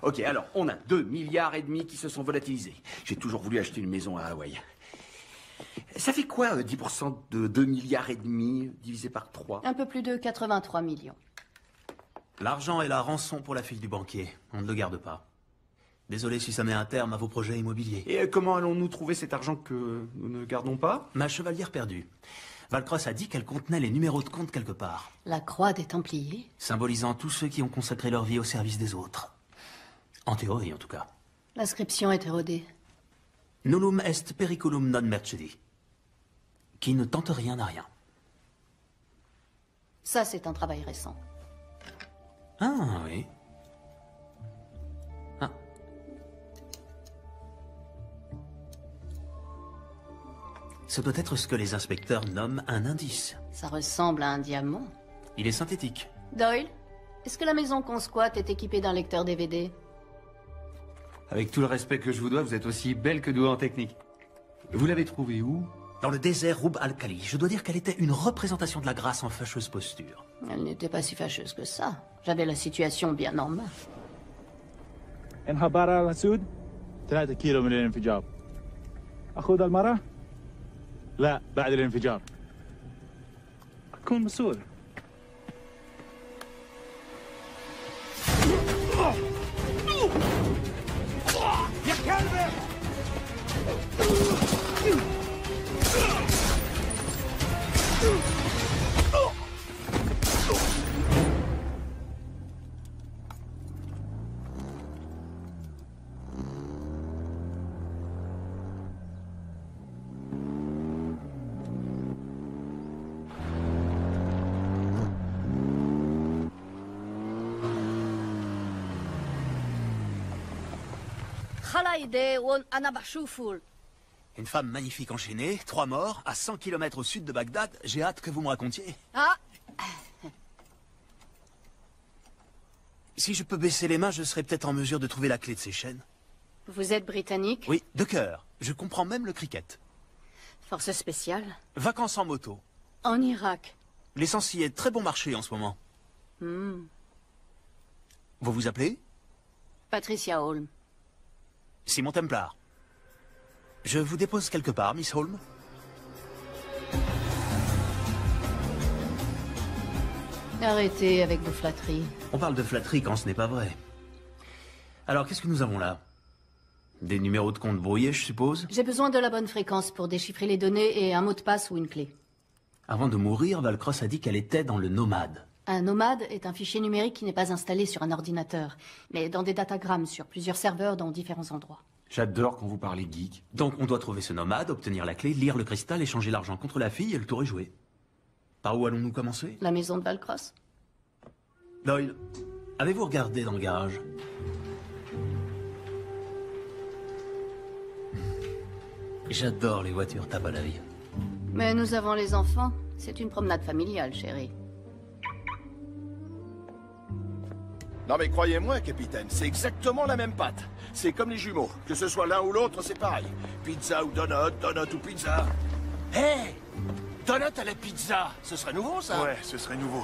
Ok, alors, on a 2,5 milliards qui se sont volatilisés. J'ai toujours voulu acheter une maison à Hawaï. Ça fait quoi, 10% de 2,5 milliards divisé par 3? Un peu plus de 83 millions. L'argent est la rançon pour la fille du banquier. On ne le garde pas. Désolé si ça met un terme à vos projets immobiliers. Et comment allons-nous trouver cet argent que nous ne gardons pas? Ma chevalière perdue. Valcross a dit qu'elle contenait les numéros de compte quelque part. La croix des Templiers? Symbolisant tous ceux qui ont consacré leur vie au service des autres. En théorie, en tout cas. L'inscription est érodée. Nullum est periculum non mercedi. Qui ne tente rien n'a rien. Ça, c'est un travail récent. Ah, oui. Ah. Ce doit être ce que les inspecteurs nomment un indice. Ça ressemble à un diamant. Il est synthétique. Doyle, est-ce que la maison qu'on squatte est équipée d'un lecteur DVD? Avec tout le respect que je vous dois, vous êtes aussi belle que douée en technique. Vous l'avez trouvée où? Dans le désert Rub al-Khali. Je dois dire qu'elle était une représentation de la grâce en fâcheuse posture. Elle n'était pas si fâcheuse que ça. J'avais la situation bien en main. انخبار على السود 3 كيلو من الانفجار. أخذ المرة؟ لا بعد الانفجار. أكون مسؤول. يا كلب! Une femme magnifique enchaînée, 3 morts, à 100 km au sud de Bagdad. J'ai hâte que vous me racontiez. Ah! Si je peux baisser les mains, je serai peut-être en mesure de trouver la clé de ces chaînes. Vous êtes britannique? Oui, de cœur. Je comprends même le cricket. Force spéciale? Vacances en moto. En Irak? L'essence y est très bon marché en ce moment. Hmm. Vous vous appelez? Patricia Holm. Simon Templar. Je vous dépose quelque part, Miss Holm. Arrêtez avec vos flatteries. On parle de flatterie quand ce n'est pas vrai. Alors, qu'est-ce que nous avons là? Des numéros de compte brouillés, je suppose? J'ai besoin de la bonne fréquence pour déchiffrer les données et un mot de passe ou une clé. Avant de mourir, Valcross a dit qu'elle était dans le nomade. Un nomade est un fichier numérique qui n'est pas installé sur un ordinateur, mais dans des datagrammes sur plusieurs serveurs dans différents endroits. J'adore quand vous parlez geek. Donc on doit trouver ce nomade, obtenir la clé, lire le cristal, échanger l'argent contre la fille et le tour est joué. Par où allons-nous commencer? La maison de Valcross. Doyle, avez-vous regardé dans le garage? J'adore les voitures tape à l'œil. Mais nous avons les enfants. C'est une promenade familiale, chérie. Non mais croyez-moi, capitaine, c'est exactement la même pâte. C'est comme les jumeaux. Que ce soit l'un ou l'autre, c'est pareil. Pizza ou donut, donut ou pizza. Hé hey, donut à la pizza, ce serait nouveau, ça? Ouais, ce serait nouveau.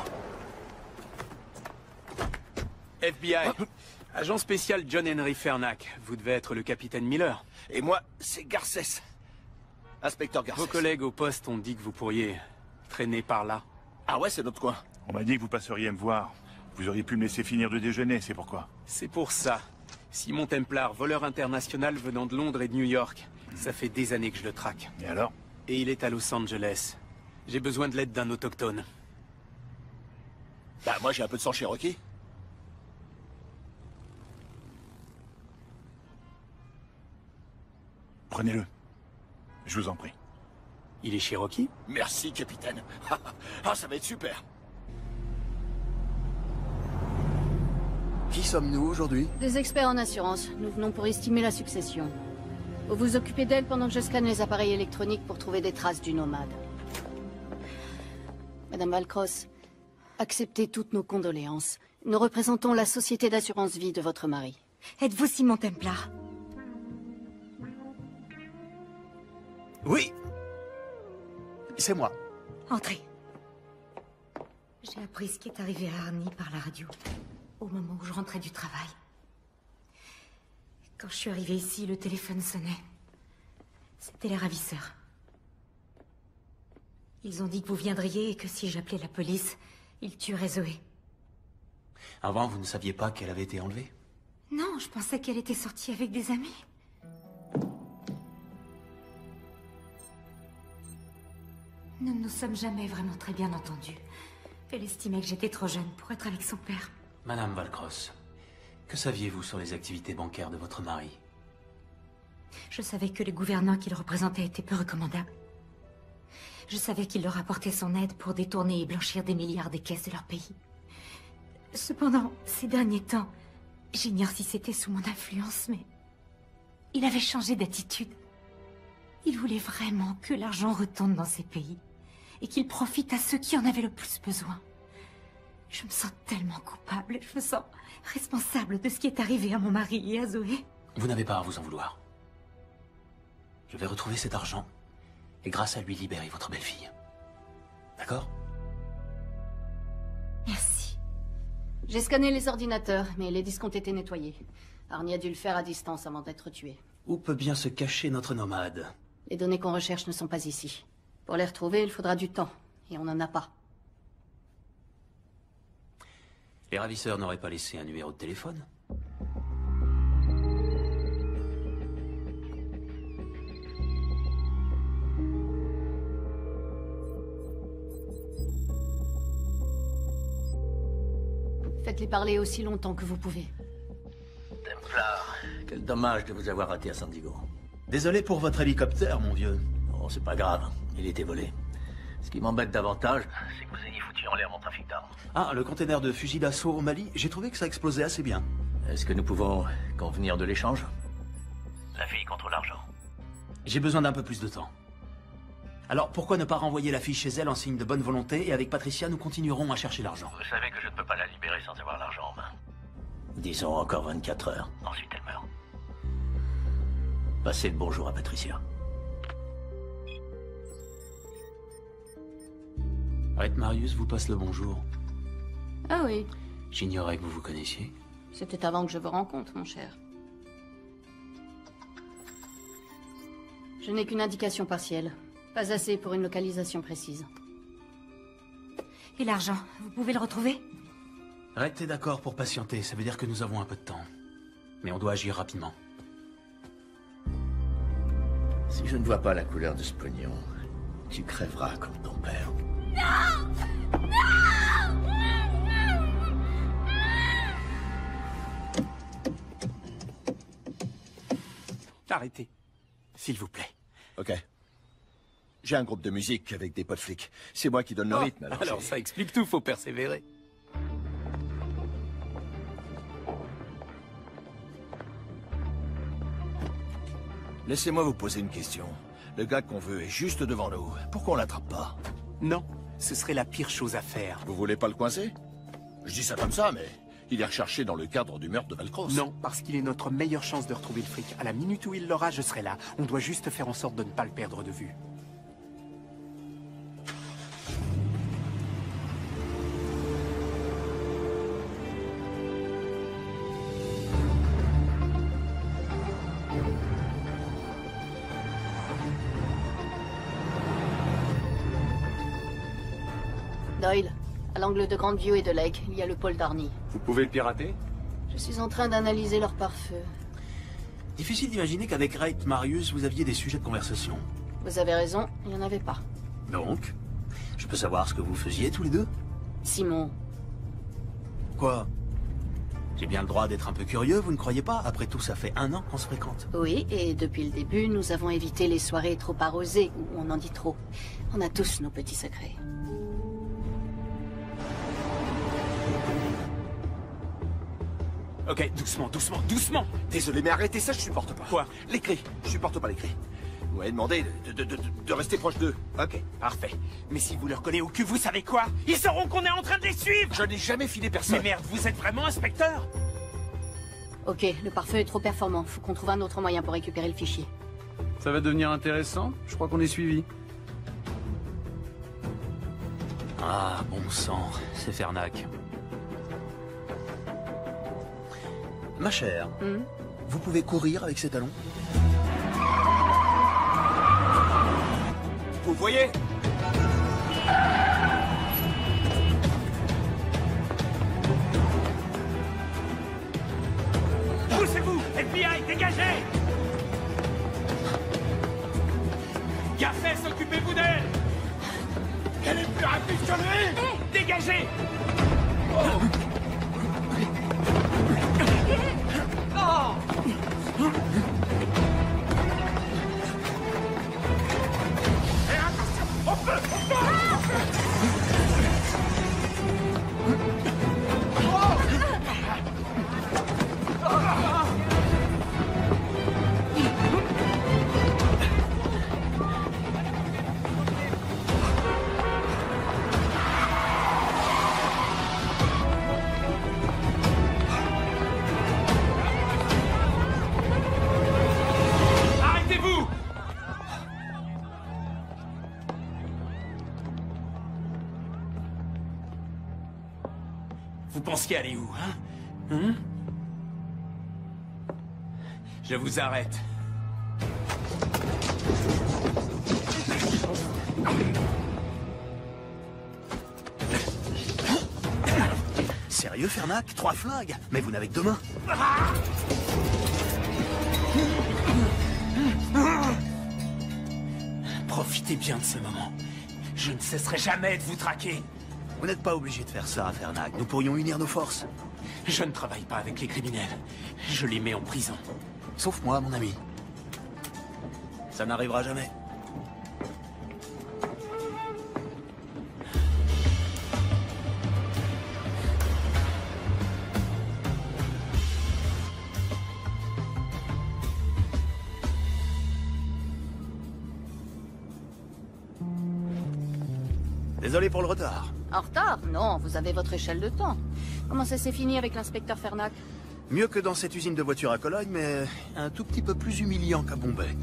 FBI. Agent spécial John Henry Fernac. Vous devez être le capitaine Miller. Et moi, c'est Garcès. Inspecteur Garcès. Vos collègues au poste ont dit que vous pourriez traîner par là. Ah ouais, c'est notre coin. On m'a dit que vous passeriez me voir. Vous auriez pu me laisser finir de déjeuner, c'est pourquoi. C'est pour ça. Simon Templar, voleur international venant de Londres et de New York. Ça fait des années que je le traque. Et alors? Et il est à Los Angeles. J'ai besoin de l'aide d'un autochtone. Bah moi j'ai un peu de sang cherokee. Prenez-le. Je vous en prie. Il est cherokee? Merci, capitaine. Ah, ça va être super. Qui sommes-nous aujourd'hui? Des experts en assurance. Nous venons pour estimer la succession. Vous vous occupez d'elle pendant que je scanne les appareils électroniques pour trouver des traces du nomade. Madame Valcross, acceptez toutes nos condoléances. Nous représentons la société d'assurance vie de votre mari. Êtes-vous Simon Templar? Oui. C'est moi. Entrez. J'ai appris ce qui est arrivé à Arnie par la radio, au moment où je rentrais du travail. Quand je suis arrivée ici, le téléphone sonnait. C'était les ravisseurs. Ils ont dit que vous viendriez et que si j'appelais la police, ils tueraient Zoé. Avant, vous ne saviez pas qu'elle avait été enlevée? Non, je pensais qu'elle était sortie avec des amis. Nous ne nous sommes jamais vraiment très bien entendus. Elle estimait que j'étais trop jeune pour être avec son père. Madame Valcross, que saviez-vous sur les activités bancaires de votre mari? Je savais que les gouvernants qu'il représentait étaient peu recommandables. Je savais qu'il leur apportait son aide pour détourner et blanchir des milliards des caisses de leur pays. Cependant, ces derniers temps, j'ignore si c'était sous mon influence, mais il avait changé d'attitude. Il voulait vraiment que l'argent retourne dans ces pays et qu'il profite à ceux qui en avaient le plus besoin. Je me sens tellement coupable, je me sens responsable de ce qui est arrivé à mon mari et à Zoé. Vous n'avez pas à vous en vouloir. Je vais retrouver cet argent et grâce à lui libérer votre belle-fille. D'accord? Merci. J'ai scanné les ordinateurs, mais les disques ont été nettoyés. Arnie a dû le faire à distance avant d'être tué. Où peut bien se cacher notre nomade? Les données qu'on recherche ne sont pas ici. Pour les retrouver, il faudra du temps, et on n'en a pas. Les ravisseurs n'auraient pas laissé un numéro de téléphone? Faites-les parler aussi longtemps que vous pouvez. Templar, quel dommage de vous avoir raté à San Diego. Désolé pour votre hélicoptère, mon vieux. Oh, c'est pas grave, il était volé. Ce qui m'embête davantage, c'est que vous ayez foutu en l'air mon trafic d'armes. Ah, le container de fusil d'assaut au Mali, j'ai trouvé que ça explosait assez bien. Est-ce que nous pouvons convenir de l'échange? La fille contre l'argent. J'ai besoin d'un peu plus de temps. Alors, pourquoi ne pas renvoyer la fille chez elle en signe de bonne volonté, et avec Patricia, nous continuerons à chercher l'argent. Vous savez que je ne peux pas la libérer sans avoir l'argent en main. Disons encore 24 heures. Ensuite, elle meurt. Passez le bonjour à Patricia. Rhett Marius vous passe le bonjour. Ah oui. J'ignorais que vous vous connaissiez. C'était avant que je vous rencontre, mon cher. Je n'ai qu'une indication partielle. Pas assez pour une localisation précise. Et l'argent, vous pouvez le retrouver? Rhett est d'accord pour patienter, ça veut dire que nous avons un peu de temps. Mais on doit agir rapidement. Si je ne vois pas la couleur de ce pognon, tu crèveras comme ton père. Non! Non! Arrêtez, s'il vous plaît. Ok. J'ai un groupe de musique avec des potes flics. C'est moi qui donne le rythme. Alors ça explique tout, faut persévérer. Laissez-moi vous poser une question. Le gars qu'on veut est juste devant nous. Pourquoi on l'attrape pas? Non, ce serait la pire chose à faire. Vous voulez pas le coincer? Je dis ça comme ça, mais il est recherché dans le cadre du meurtre de Valcross. Non, parce qu'il est notre meilleure chance de retrouver le fric. À la minute où il l'aura, je serai là. On doit juste faire en sorte de ne pas le perdre de vue. Doyle, à l'angle de Grandview et de Lake, il y a le pôle d'Arnie. Vous pouvez le pirater? Je suis en train d'analyser leur pare-feu. Difficile d'imaginer qu'avec Rhett Marius, vous aviez des sujets de conversation. Vous avez raison, il n'y en avait pas. Donc, je peux savoir ce que vous faisiez tous les deux? Simon. Quoi? J'ai bien le droit d'être un peu curieux, vous ne croyez pas? Après tout, ça fait 1 an qu'on se fréquente. Oui, et depuis le début, nous avons évité les soirées trop arrosées, où on en dit trop. On a tous nos petits secrets. Ok, doucement, doucement, doucement. Désolé, mais arrêtez ça, je supporte pas. Quoi? Les cris, je supporte pas les cris. Vous m'avez demandé de rester proche d'eux. Ok, parfait. Mais si vous leur collez au cul, vous savez quoi? Ils sauront qu'on est en train de les suivre. Je n'ai jamais filé personne. Mais merde, vous êtes vraiment inspecteur? Ok, le pare-feu est trop performant. Faut qu'on trouve un autre moyen pour récupérer le fichier. Ça va devenir intéressant. Je crois qu'on est suivi. Ah, bon sang, c'est Fernac. Ma chère, vous pouvez courir avec ces talons? Vous voyez? Poussez-vous! FBI, dégagez! Garfès, occupez-vous d'elle! Elle est plus rapide que lui! Dégagez! Arrêtez-vous! Vous pensiez aller où, hein? Je vous arrête. Sérieux, Fernac? 3 flingues? Mais vous n'avez que 2 mains. Profitez bien de ce moment. Je ne cesserai jamais de vous traquer. Vous n'êtes pas obligé de faire ça, Fernac. Nous pourrions unir nos forces. Je ne travaille pas avec les criminels. Je les mets en prison. Sauf moi, mon ami. Ça n'arrivera jamais. Désolé pour le retard. En retard? Non, vous avez votre échelle de temps. Comment ça s'est fini avec l'inspecteur Fernac? Mieux que dans cette usine de voitures à Cologne, mais un tout petit peu plus humiliant qu'à Bombay.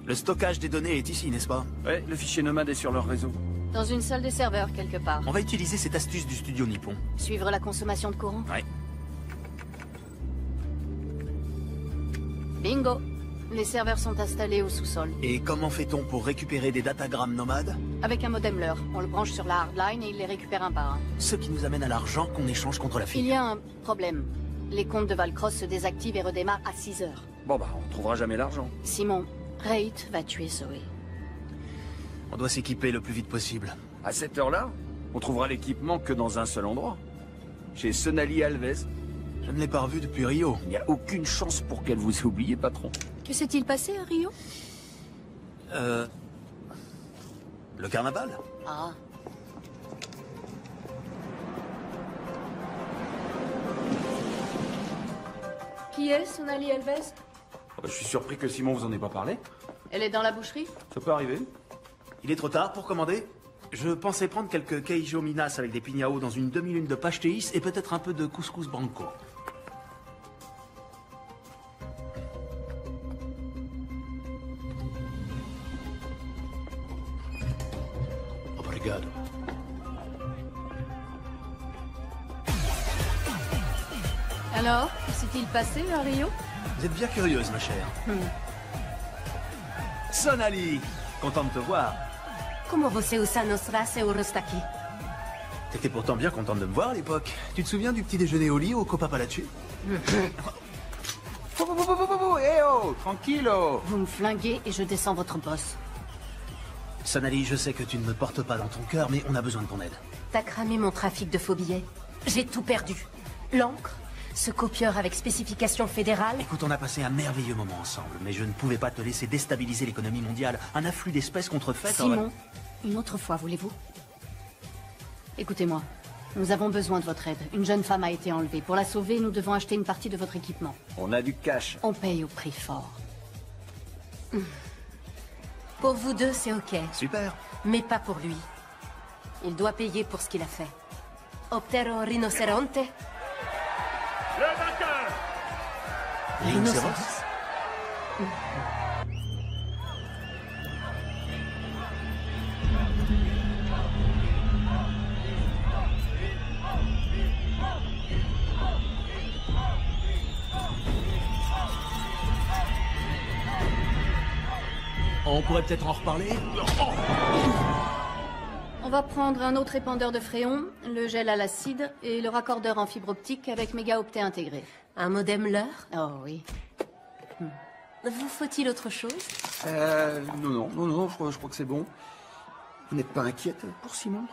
Le stockage des données est ici, n'est-ce pas? Ouais, le fichier nomade est sur leur réseau. Dans une salle des serveurs, quelque part. On va utiliser cette astuce du studio Nippon. Suivre la consommation de courant? Ouais. Bingo! Les serveurs sont installés au sous-sol. Et comment fait-on pour récupérer des datagrammes nomades? Avec un modem LER. On le branche sur la hardline et il les récupère un par un. Ce qui nous amène à l'argent qu'on échange contre la fille. Il y a un problème. Les comptes de Valcross se désactivent et redémarrent à 6 heures. Bon bah, on trouvera jamais l'argent. Simon, Reit va tuer Zoé. On doit s'équiper le plus vite possible. À cette heure-là, on trouvera l'équipement que dans un seul endroit. Chez Sonali Alves. Je ne l'ai pas revu depuis Rio. Il n'y a aucune chance pour qu'elle vous ait oublié, patron. Que s'est-il passé à Rio? Le carnaval? Ah. Qui est Sonali Alves? Je suis surpris que Simon vous en ait pas parlé. Elle est dans la boucherie? Ça peut arriver. Il est trop tard pour commander? Je pensais prendre quelques queijo minas avec des pignao dans une demi-lune de pastéis et peut-être un peu de couscous branco. Obrigado. Alors, que s'est-il passé à Rio? Vous êtes bien curieuse, ma chère. Sonali, content de te voir. Como você usa nostra seu aqui? T'étais pourtant bien contente de me voir à l'époque. Tu te souviens du petit déjeuner au lit au Copa Palacio? Eh oh, tranquillo. Vous me flinguez et je descends votre boss. Sonali, je sais que tu ne me portes pas dans ton cœur, mais on a besoin de ton aide. T'as cramé mon trafic de faux billets. J'ai tout perdu. L'encre, ce copieur avec spécification fédérale. Écoute, on a passé un merveilleux moment ensemble, mais je ne pouvais pas te laisser déstabiliser l'économie mondiale. Un afflux d'espèces contrefaites... Simon, une autre fois, voulez-vous? Écoutez-moi. Nous avons besoin de votre aide. Une jeune femme a été enlevée. Pour la sauver, nous devons acheter une partie de votre équipement. On a du cash. On paye au prix fort. Pour vous deux, c'est ok. Super. Mais pas pour lui. Il doit payer pour ce qu'il a fait. Optero rinoceronte. Le vainqueur! Rhinocéros? pourrait peut-être en reparler. On va prendre un autre épandeur de fréon, le gel à l'acide et le raccordeur en fibre optique avec mégaoctets intégré. Un modem leurre? Oh oui. Vous faut-il autre chose? Non, je crois que c'est bon. Vous n'êtes pas inquiète pour Simon?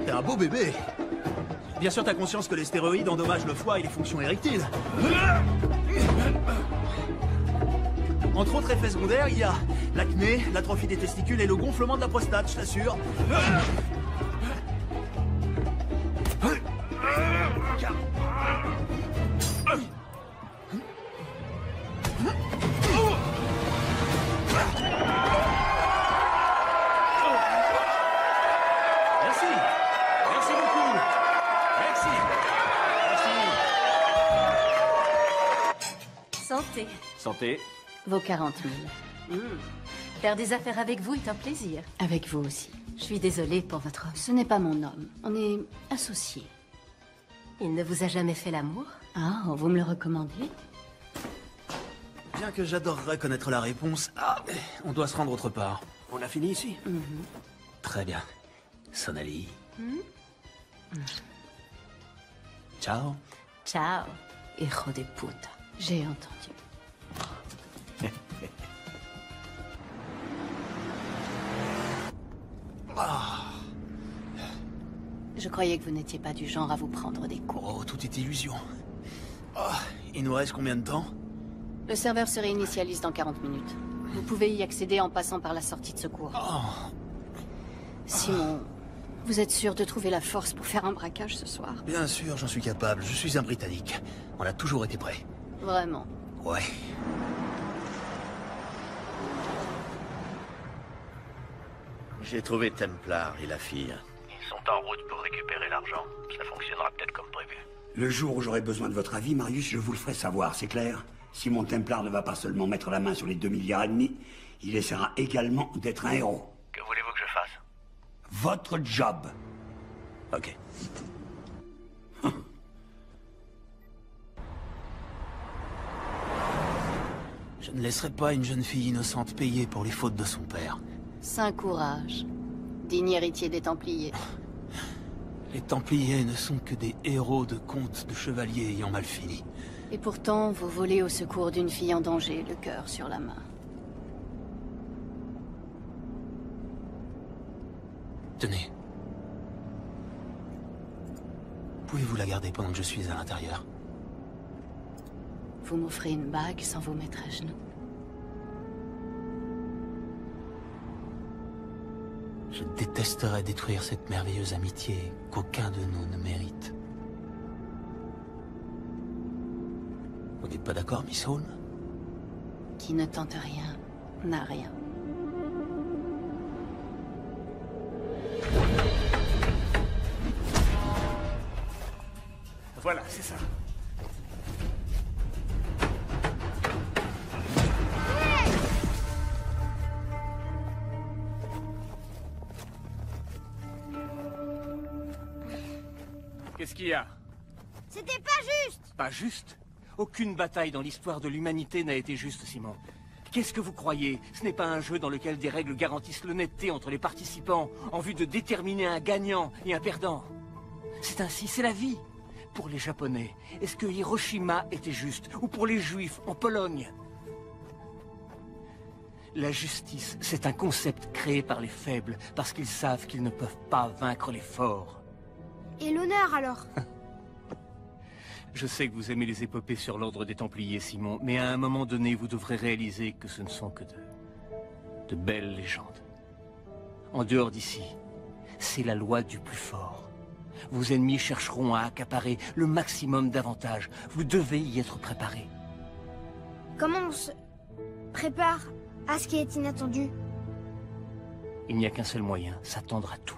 T'es un beau bébé. Bien sûr, t'as conscience que les stéroïdes endommagent le foie et les fonctions érectiles. Entre autres effets secondaires, il y a l'acné, l'atrophie des testicules et le gonflement de la prostate, je t'assure. Merci beaucoup. Santé. Santé. Vos 40 000. Faire des affaires avec vous est un plaisir. Avec vous aussi. Je suis désolée pour votre homme. Ce n'est pas mon homme. On est associés. Il ne vous a jamais fait l'amour? Ah, vous me le recommandez? Bien que j'adorerais connaître la réponse, on doit se rendre autre part. On a fini ici? Très bien. Sonali. Ciao. Ciao, hijo de puta. J'ai entendu. Je croyais que vous n'étiez pas du genre à vous prendre des coups. Oh, tout est illusion. Il nous reste combien de temps? Le serveur se réinitialise dans 40 minutes. Vous pouvez y accéder en passant par la sortie de secours. Simon, vous êtes sûr de trouver la force pour faire un braquage ce soir? Bien sûr, j'en suis capable. Je suis un Britannique. On a toujours été prêts. Vraiment? Ouais. J'ai trouvé Templar et la fille. Ils sont en route pour récupérer l'argent. Ça fonctionnera peut-être comme prévu. Le jour où j'aurai besoin de votre avis, Marius, je vous le ferai savoir, c'est clair? Si mon Templar ne va pas seulement mettre la main sur les 2,5 milliards, il essaiera également d'être un héros. Que voulez-vous que je fasse? Votre job. Ok. Je ne laisserai pas une jeune fille innocente payer pour les fautes de son père. Saint courage. Digne héritier des Templiers. Les Templiers ne sont que des héros de contes de chevaliers ayant mal fini. Et pourtant, vous volez au secours d'une fille en danger, le cœur sur la main. Tenez. Pouvez-vous la garder pendant que je suis à l'intérieur? Vous m'offrez une bague sans vous mettre à genoux. Je détesterais détruire cette merveilleuse amitié qu'aucun de nous ne mérite. Vous n'êtes pas d'accord, Miss Holmes? Qui ne tente rien, n'a rien. Voilà, c'est ça. Qu'est-ce qu'il y a? C'était pas juste! Pas juste? Aucune bataille dans l'histoire de l'humanité n'a été juste, Simon. Qu'est-ce que vous croyez? Ce n'est pas un jeu dans lequel des règles garantissent l'honnêteté entre les participants en vue de déterminer un gagnant et un perdant. C'est ainsi, c'est la vie. Pour les Japonais, est-ce que Hiroshima était juste? Ou pour les Juifs en Pologne? La justice, c'est un concept créé par les faibles parce qu'ils savent qu'ils ne peuvent pas vaincre les forts. Et l'honneur alors? Je sais que vous aimez les épopées sur l'ordre des Templiers, Simon, mais à un moment donné, vous devrez réaliser que ce ne sont que de belles légendes. En dehors d'ici, c'est la loi du plus fort. Vos ennemis chercheront à accaparer le maximum d'avantages. Vous devez y être préparé. Comment on se prépare à ce qui est inattendu? Il n'y a qu'un seul moyen, s'attendre à tout.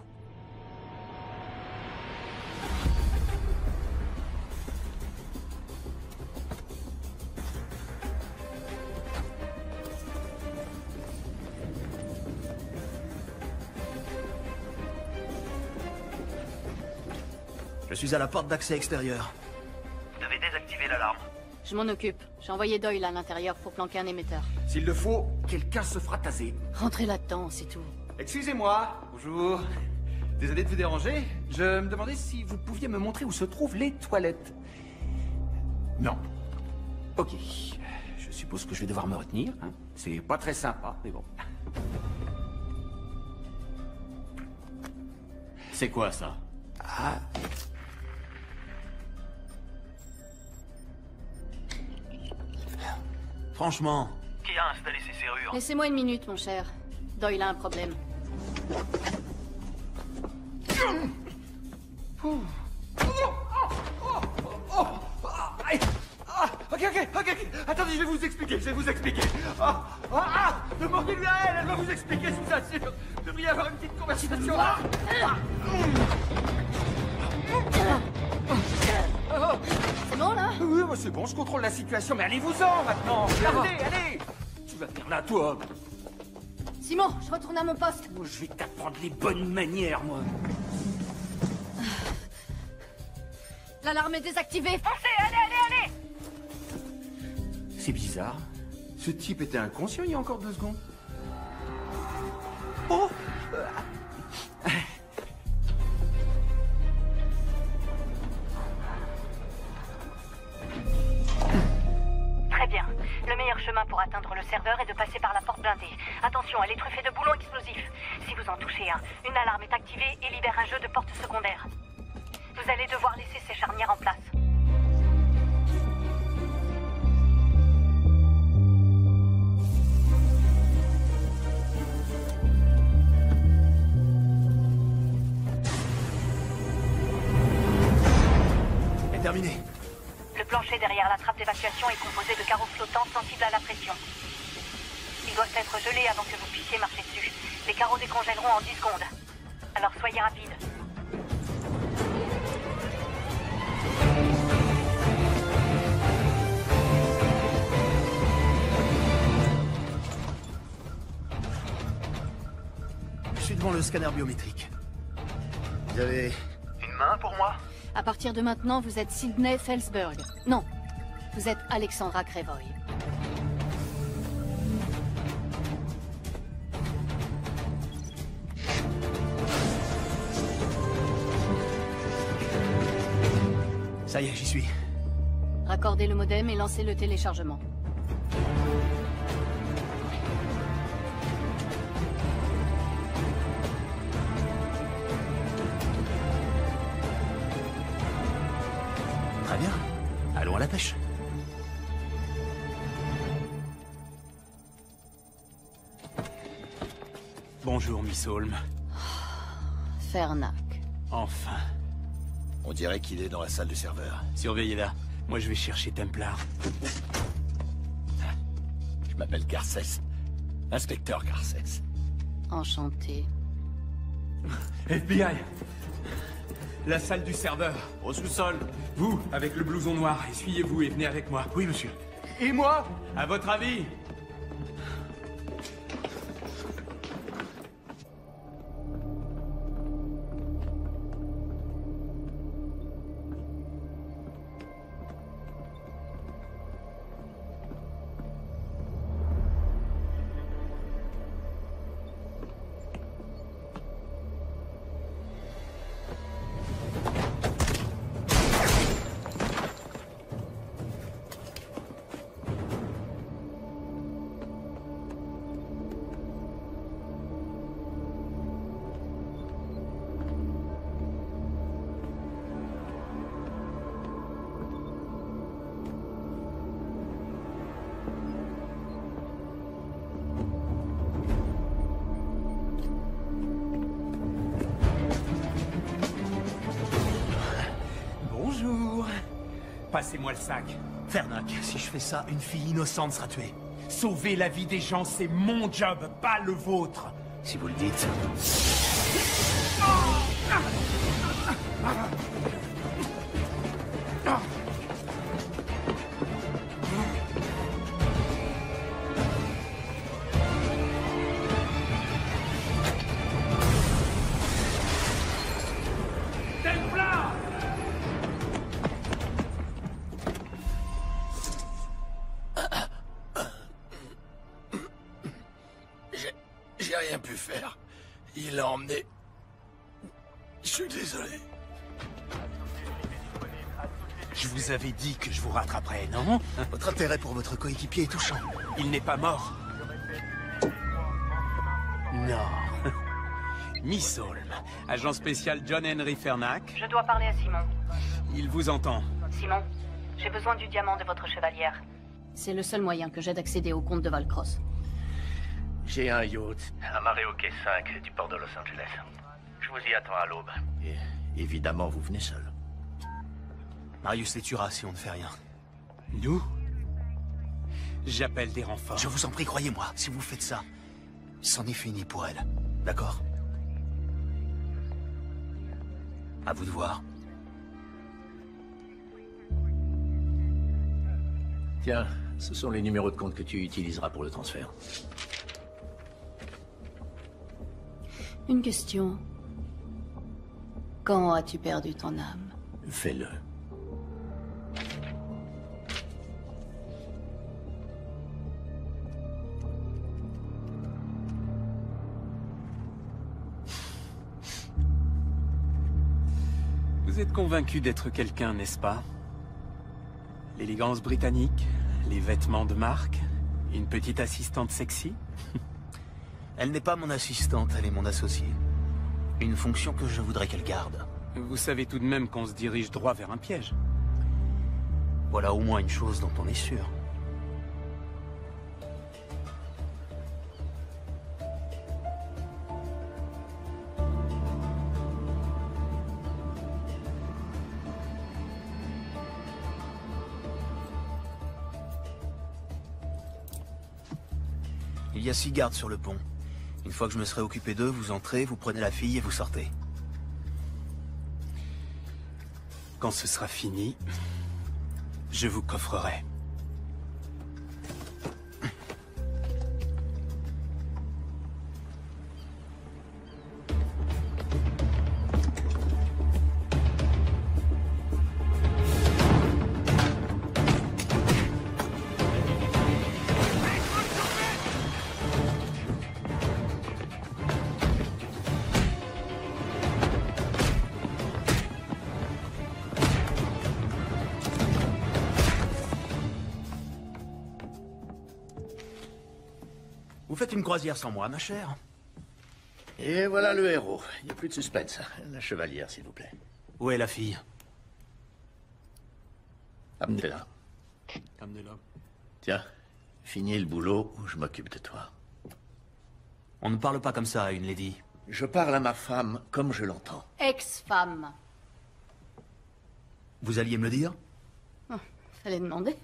Je suis à la porte d'accès extérieure. Vous devez désactiver l'alarme. Je m'en occupe. J'ai envoyé Doyle à l'intérieur pour planquer un émetteur. S'il le faut, quelqu'un se fera taser. Rentrez là-dedans, c'est tout. Excusez-moi. Bonjour. Désolé de vous déranger. Je me demandais si vous pouviez me montrer où se trouvent les toilettes. Non. Ok. Je suppose que je vais devoir me retenir. Hein. C'est pas très sympa, mais bon. C'est quoi ça? Ah. Franchement. Qui a installé ces serrures? Laissez-moi une minute, mon cher. Doyle a un problème. Ok. Attendez, je vais vous expliquer. Demandez-lui à elle va vous expliquer, je vous assure. Vous devriez avoir une petite conversation. C'est bon, là? Oui, bah, c'est bon, je contrôle la situation, mais allez-vous-en maintenant. Allez. Tu vas faire là, toi. Simon, je retourne à mon poste. Moi, je vais t'apprendre les bonnes manières, moi. L'alarme est désactivée. Foncez, allez. C'est bizarre. Ce type était inconscient il y a encore 2 secondes. Oh! Très bien. Le meilleur chemin pour atteindre le serveur est de passer par la porte blindée. Attention, elle est truffée de boulons explosifs. Si vous en touchez un, une alarme est activée et libère un jeu de portes secondaires. Vous allez devoir laisser ces charnières en place. Terminé. Le plancher derrière la trappe d'évacuation est composé de carreaux flottants sensibles à la pression. Ils doivent être gelés avant que vous puissiez marcher dessus. Les carreaux décongèleront en 10 secondes. Alors soyez rapide. Je suis devant le scanner biométrique. Vous avez une main pour moi? À partir de maintenant, vous êtes Sydney Felsberg. Non, vous êtes Alexandra Crevoy. Ça y est, j'y suis. Raccordez le modem et lancez le téléchargement. Très bien. Allons à la pêche. Bonjour, Miss Holmes. Fernac. Enfin. On dirait qu'il est dans la salle du serveur. Surveillez-la. Moi, je vais chercher Templar. Je m'appelle Garcès. Inspecteur Garcès. Enchanté. FBI! La salle du serveur, au sous-sol. Vous, avec le blouson noir, essuyez-vous et venez avec moi. Oui, monsieur. Et moi? À votre avis? Bonjour. Passez-moi le sac. Fernac, si je fais ça, une fille innocente sera tuée. Sauver la vie des gens, c'est mon job, pas le vôtre. Si vous le dites. Templar! pu faire. Il l'a emmené. Je suis désolé. Je vous avais dit que je vous rattraperais, non? Votre intérêt pour votre coéquipier est touchant. Il n'est pas mort. Non. Miss Holm, agent spécial John Henry Fernac. Je dois parler à Simon. Il vous entend. Simon, j'ai besoin du diamant de votre chevalière. C'est le seul moyen que j'ai d'accéder au comte de Valcross. J'ai un yacht amarré au quai 5 du port de Los Angeles. Je vous y attends à l'aube. Et évidemment, vous venez seul. Marius les tuera si on ne fait rien. Nous? J'appelle des renforts. Je vous en prie, croyez-moi, si vous faites ça, c'en est fini pour elle. D'accord? À vous de voir. Tiens, ce sont les numéros de compte que tu utiliseras pour le transfert. Une question. Quand as-tu perdu ton âme? Fais-le. Vous êtes convaincu d'être quelqu'un, n'est-ce pas? L'élégance britannique, les vêtements de marque, une petite assistante sexy? Elle n'est pas mon assistante, elle est mon associée. Une fonction que je voudrais qu'elle garde. Vous savez tout de même qu'on se dirige droit vers un piège. Voilà au moins une chose dont on est sûr. Il y a 6 gardes sur le pont. Une fois que je me serai occupé d'eux, vous entrez, vous prenez la fille et vous sortez. Quand ce sera fini, je vous coffrerai. Vous faites une croisière sans moi, ma chère? Et voilà le héros. Il n'y a plus de suspense. La chevalière, s'il vous plaît. Où est la fille? Amenez-la. Amenez-la. Tiens, finis le boulot ou je m'occupe de toi. On ne parle pas comme ça à une lady. Je parle à ma femme comme je l'entends. Ex-femme. Vous alliez me le dire? Fallait demander.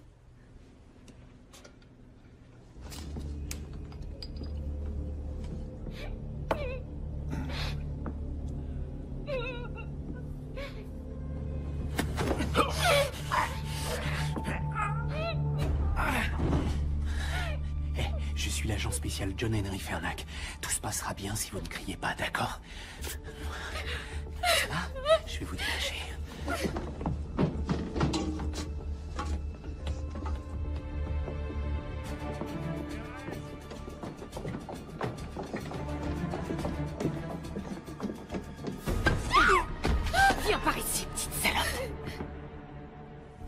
Je suis l'agent spécial John Henry Fernac. Tout se passera bien si vous ne criez pas, d'accord? Ça va? Je vais vous dégager. Viens par ici, petite salope.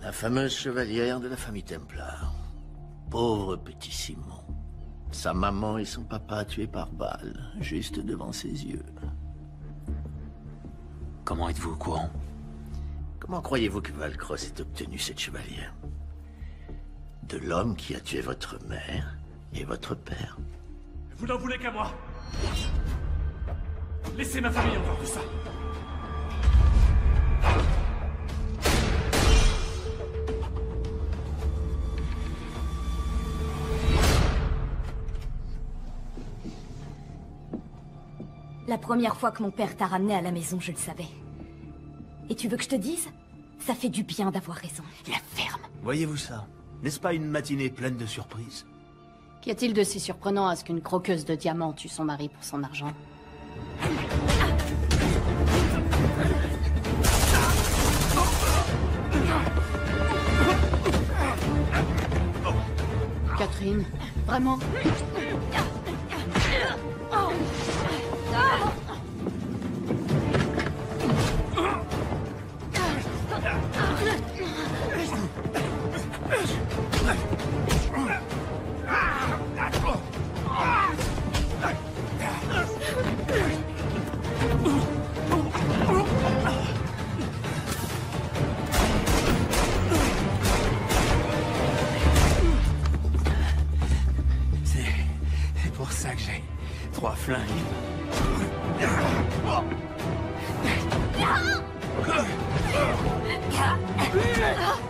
La fameuse chevalière de la famille Templar. Pauvre petit Simon. Sa maman et son papa tués par balle, juste devant ses yeux. Comment êtes-vous au courant? Comment croyez-vous que Valcross ait obtenu cette chevalière? De l'homme qui a tué votre mère et votre père. Vous n'en voulez qu'à moi. Laissez ma famille en dehors de ça. La première fois que mon père t'a ramené à la maison, je le savais. Et tu veux que je te dise? Ça fait du bien d'avoir raison. La ferme. Voyez-vous ça? N'est-ce pas une matinée pleine de surprises? Qu'y a-t-il de si surprenant à ce qu'une croqueuse de diamants tue son mari pour son argent? Catherine, vraiment? C'est pour ça que j'ai 3 flingues.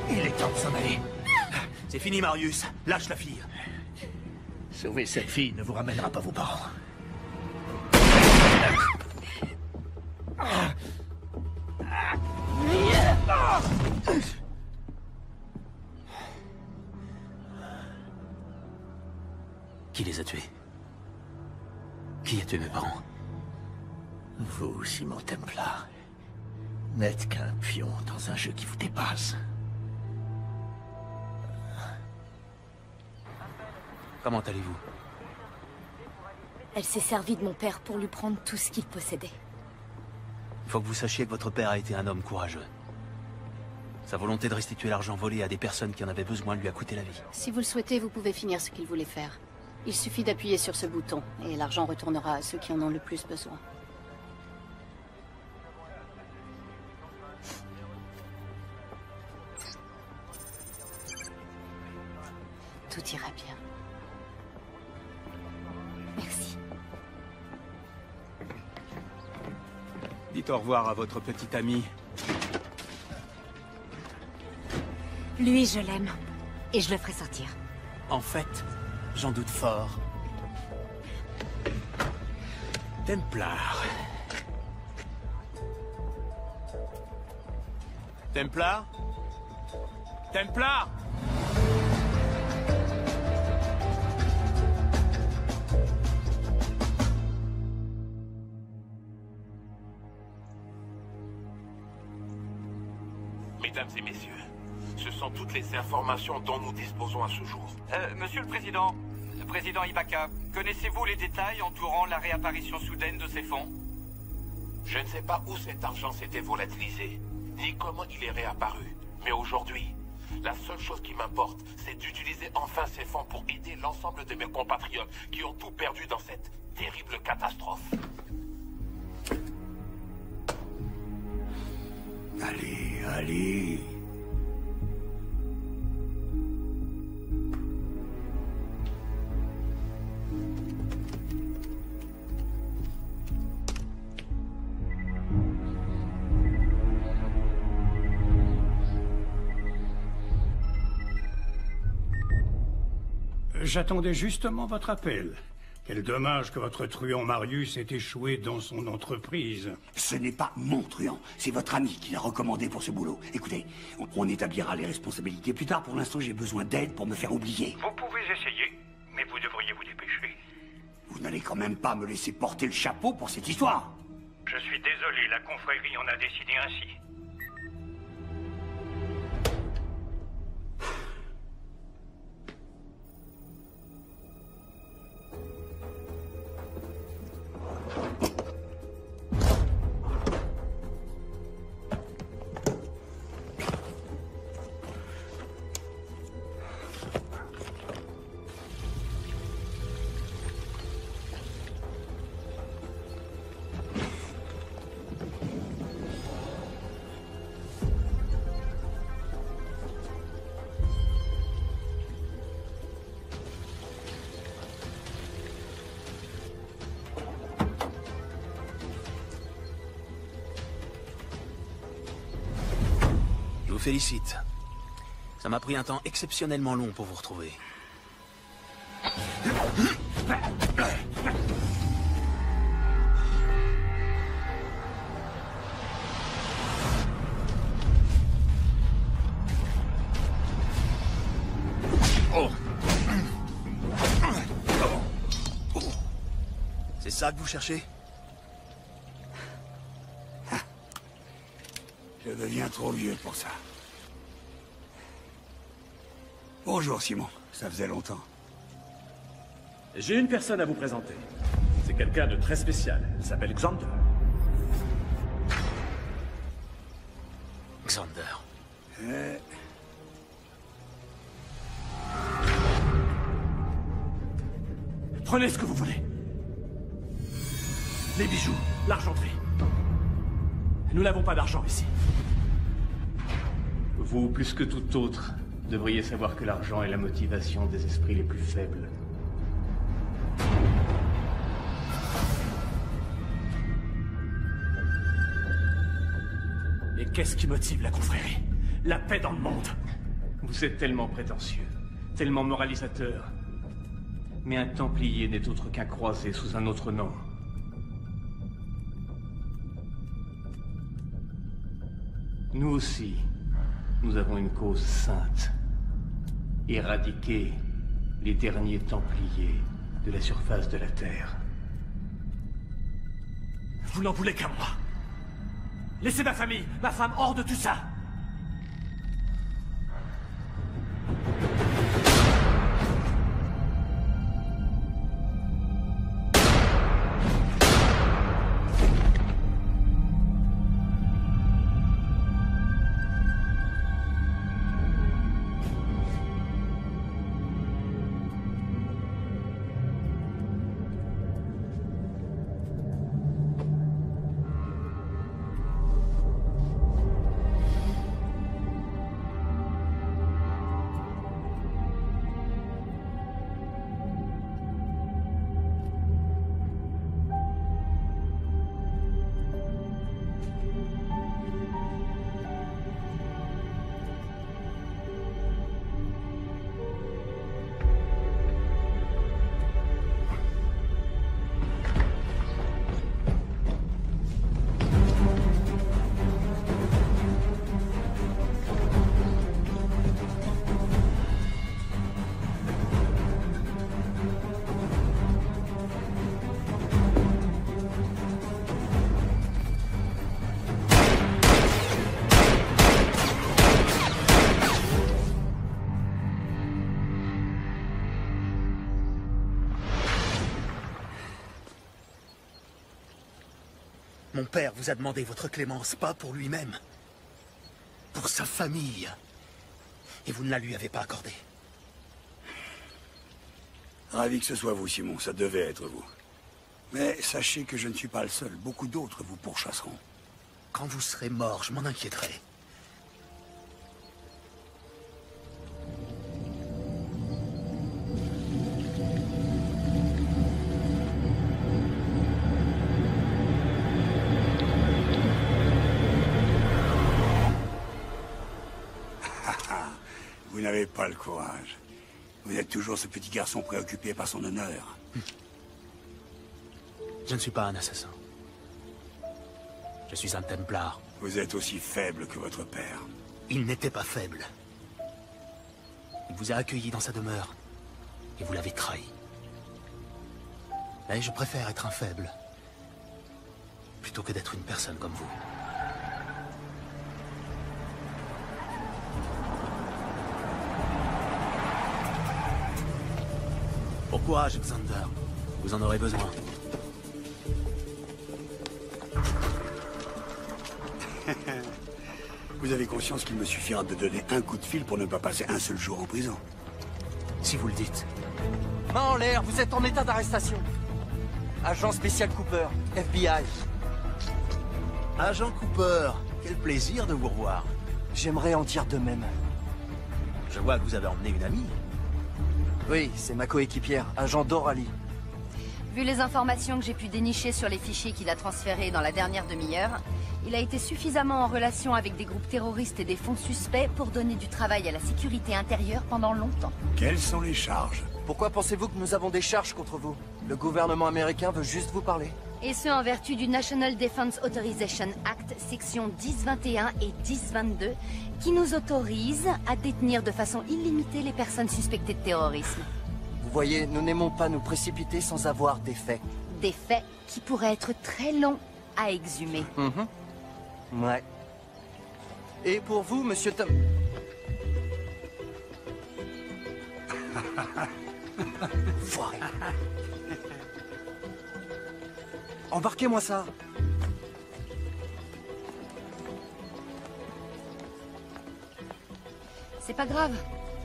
Il est temps de s'en aller. C'est fini, Marius. Lâche la fille. Sauver cette fille ne vous ramènera pas vos parents. Qui les a tués? Qui a tué mes parents? Vous, Simon Templar, n'êtes qu'un pion dans un jeu qui vous dépasse. Comment allez-vous? Elle s'est servie de mon père pour lui prendre tout ce qu'il possédait. Il faut que vous sachiez que votre père a été un homme courageux. Sa volonté de restituer l'argent volé à des personnes qui en avaient besoin lui a coûté la vie. Si vous le souhaitez, vous pouvez finir ce qu'il voulait faire. Il suffit d'appuyer sur ce bouton, et l'argent retournera à ceux qui en ont le plus besoin. Tout ira bien. Merci. Dites au revoir à votre petit ami. Lui, je l'aime. Et je le ferai sortir. En fait, j'en doute fort. Templar. Templar? Templar? Mesdames et messieurs, ce sont toutes les informations dont nous disposons à ce jour. Monsieur le Président, Président Ibaka, connaissez-vous les détails entourant la réapparition soudaine de ces fonds? Je ne sais pas où cet argent s'était volatilisé, ni comment il est réapparu. Mais aujourd'hui, la seule chose qui m'importe, c'est d'utiliser enfin ces fonds pour aider l'ensemble de mes compatriotes qui ont tout perdu dans cette terrible catastrophe. Allez, allez. J'attendais justement votre appel. Quel dommage que votre truand Marius ait échoué dans son entreprise. Ce n'est pas mon truand, c'est votre ami qui l'a recommandé pour ce boulot. Écoutez, on établira les responsabilités plus tard. Pour l'instant, j'ai besoin d'aide pour me faire oublier. Vous pouvez essayer, mais vous devriez vous dépêcher. Vous n'allez quand même pas me laisser porter le chapeau pour cette histoire. Je suis désolé, la confrérie en a décidé ainsi. Je vous félicite. Ça m'a pris un temps exceptionnellement long pour vous retrouver. C'est ça que vous cherchez? Je deviens trop vieux pour ça. Bonjour, Simon. Ça faisait longtemps. J'ai une personne à vous présenter. C'est quelqu'un de très spécial. Elle s'appelle Xander. Xander. Prenez ce que vous voulez. Les bijoux, l'argenterie. Nous n'avons pas d'argent ici. Vous, plus que tout autre, devriez savoir que l'argent est la motivation des esprits les plus faibles. Et qu'est-ce qui motive la confrérie? La paix dans le monde. Vous êtes tellement prétentieux, tellement moralisateur. Mais un Templier n'est autre qu'un croisé sous un autre nom. Nous aussi, nous avons une cause sainte. Éradiquer les derniers Templiers de la surface de la Terre. Vous n'en voulez qu'à moi. Laissez ma famille, ma femme hors de tout ça. Mon père vous a demandé votre clémence, pas pour lui-même. Pour sa famille. Et vous ne la lui avez pas accordée. Ravi que ce soit vous, Simon. Ça devait être vous. Mais sachez que je ne suis pas le seul. Beaucoup d'autres vous pourchasseront. Quand vous serez mort, je m'en inquiéterai. Vous n'avez pas le courage. Vous êtes toujours ce petit garçon préoccupé par son honneur. Je ne suis pas un assassin. Je suis un Templar. Vous êtes aussi faible que votre père. Il n'était pas faible. Il vous a accueilli dans sa demeure. Et vous l'avez trahi. Mais je préfère être un faible. Plutôt que d'être une personne comme vous. Bon courage, Xander. Vous en aurez besoin. Vous avez conscience qu'il me suffira de donner un coup de fil pour ne pas passer un seul jour en prison. Si vous le dites. Main en l'air, vous êtes en état d'arrestation. Agent spécial Cooper, FBI. Agent Cooper, quel plaisir de vous revoir. J'aimerais en dire de même. Je vois que vous avez emmené une amie. Oui, c'est ma coéquipière, agent Doralie. Vu les informations que j'ai pu dénicher sur les fichiers qu'il a transférés dans la dernière demi-heure, il a été suffisamment en relation avec des groupes terroristes et des fonds suspects pour donner du travail à la sécurité intérieure pendant longtemps. Quelles sont les charges? Pourquoi pensez-vous que nous avons des charges contre vous? Le gouvernement américain veut juste vous parler. Et ce, en vertu du National Defense Authorization Act, section 1021 et 1022, qui nous autorise à détenir de façon illimitée les personnes suspectées de terrorisme. Vous voyez, nous n'aimons pas nous précipiter sans avoir des faits. Des faits qui pourraient être très longs à exhumer. Ouais. Et pour vous, monsieur Tom... Foiré. Embarquez-moi ça. C'est pas grave.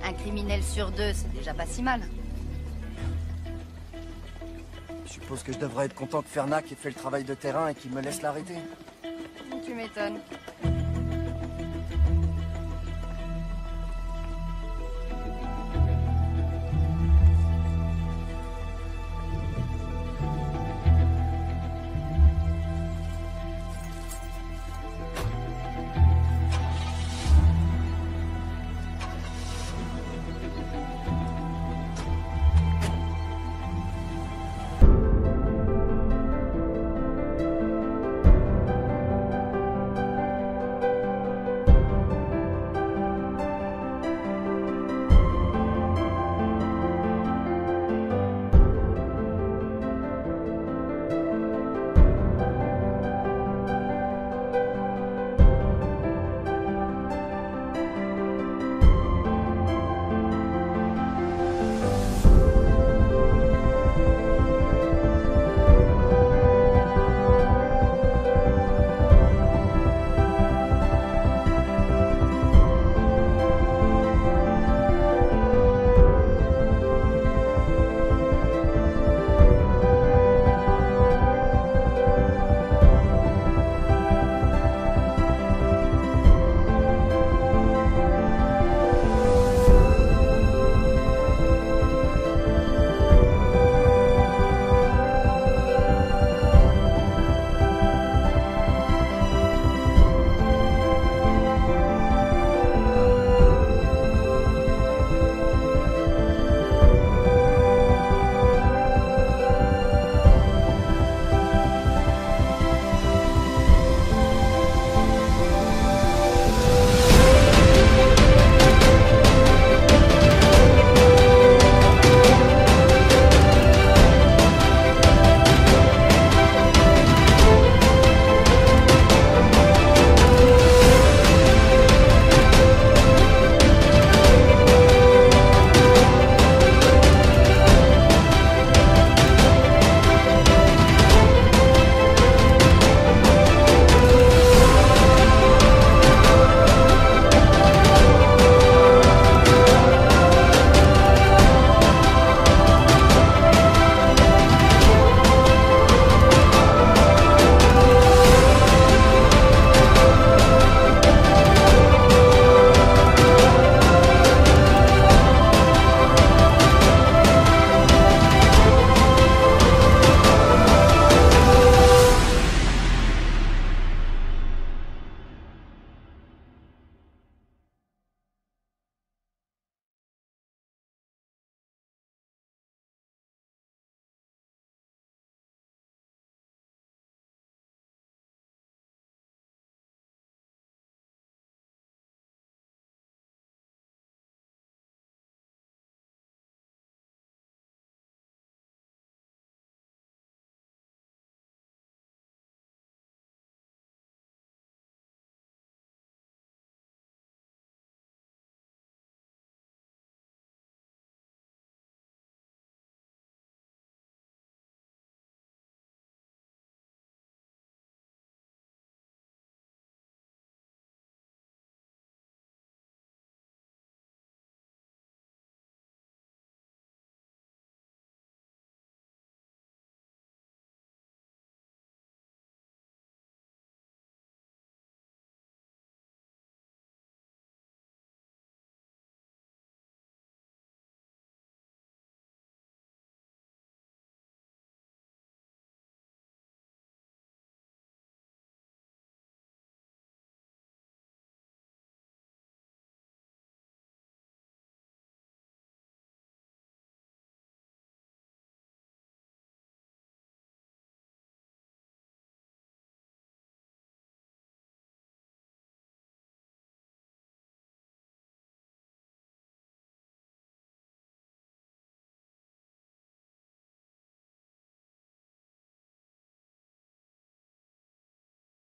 Un criminel sur 2, c'est déjà pas si mal. Je suppose que je devrais être content que Fernac ait fait le travail de terrain et qu'il me laisse l'arrêter. Tu m'étonnes.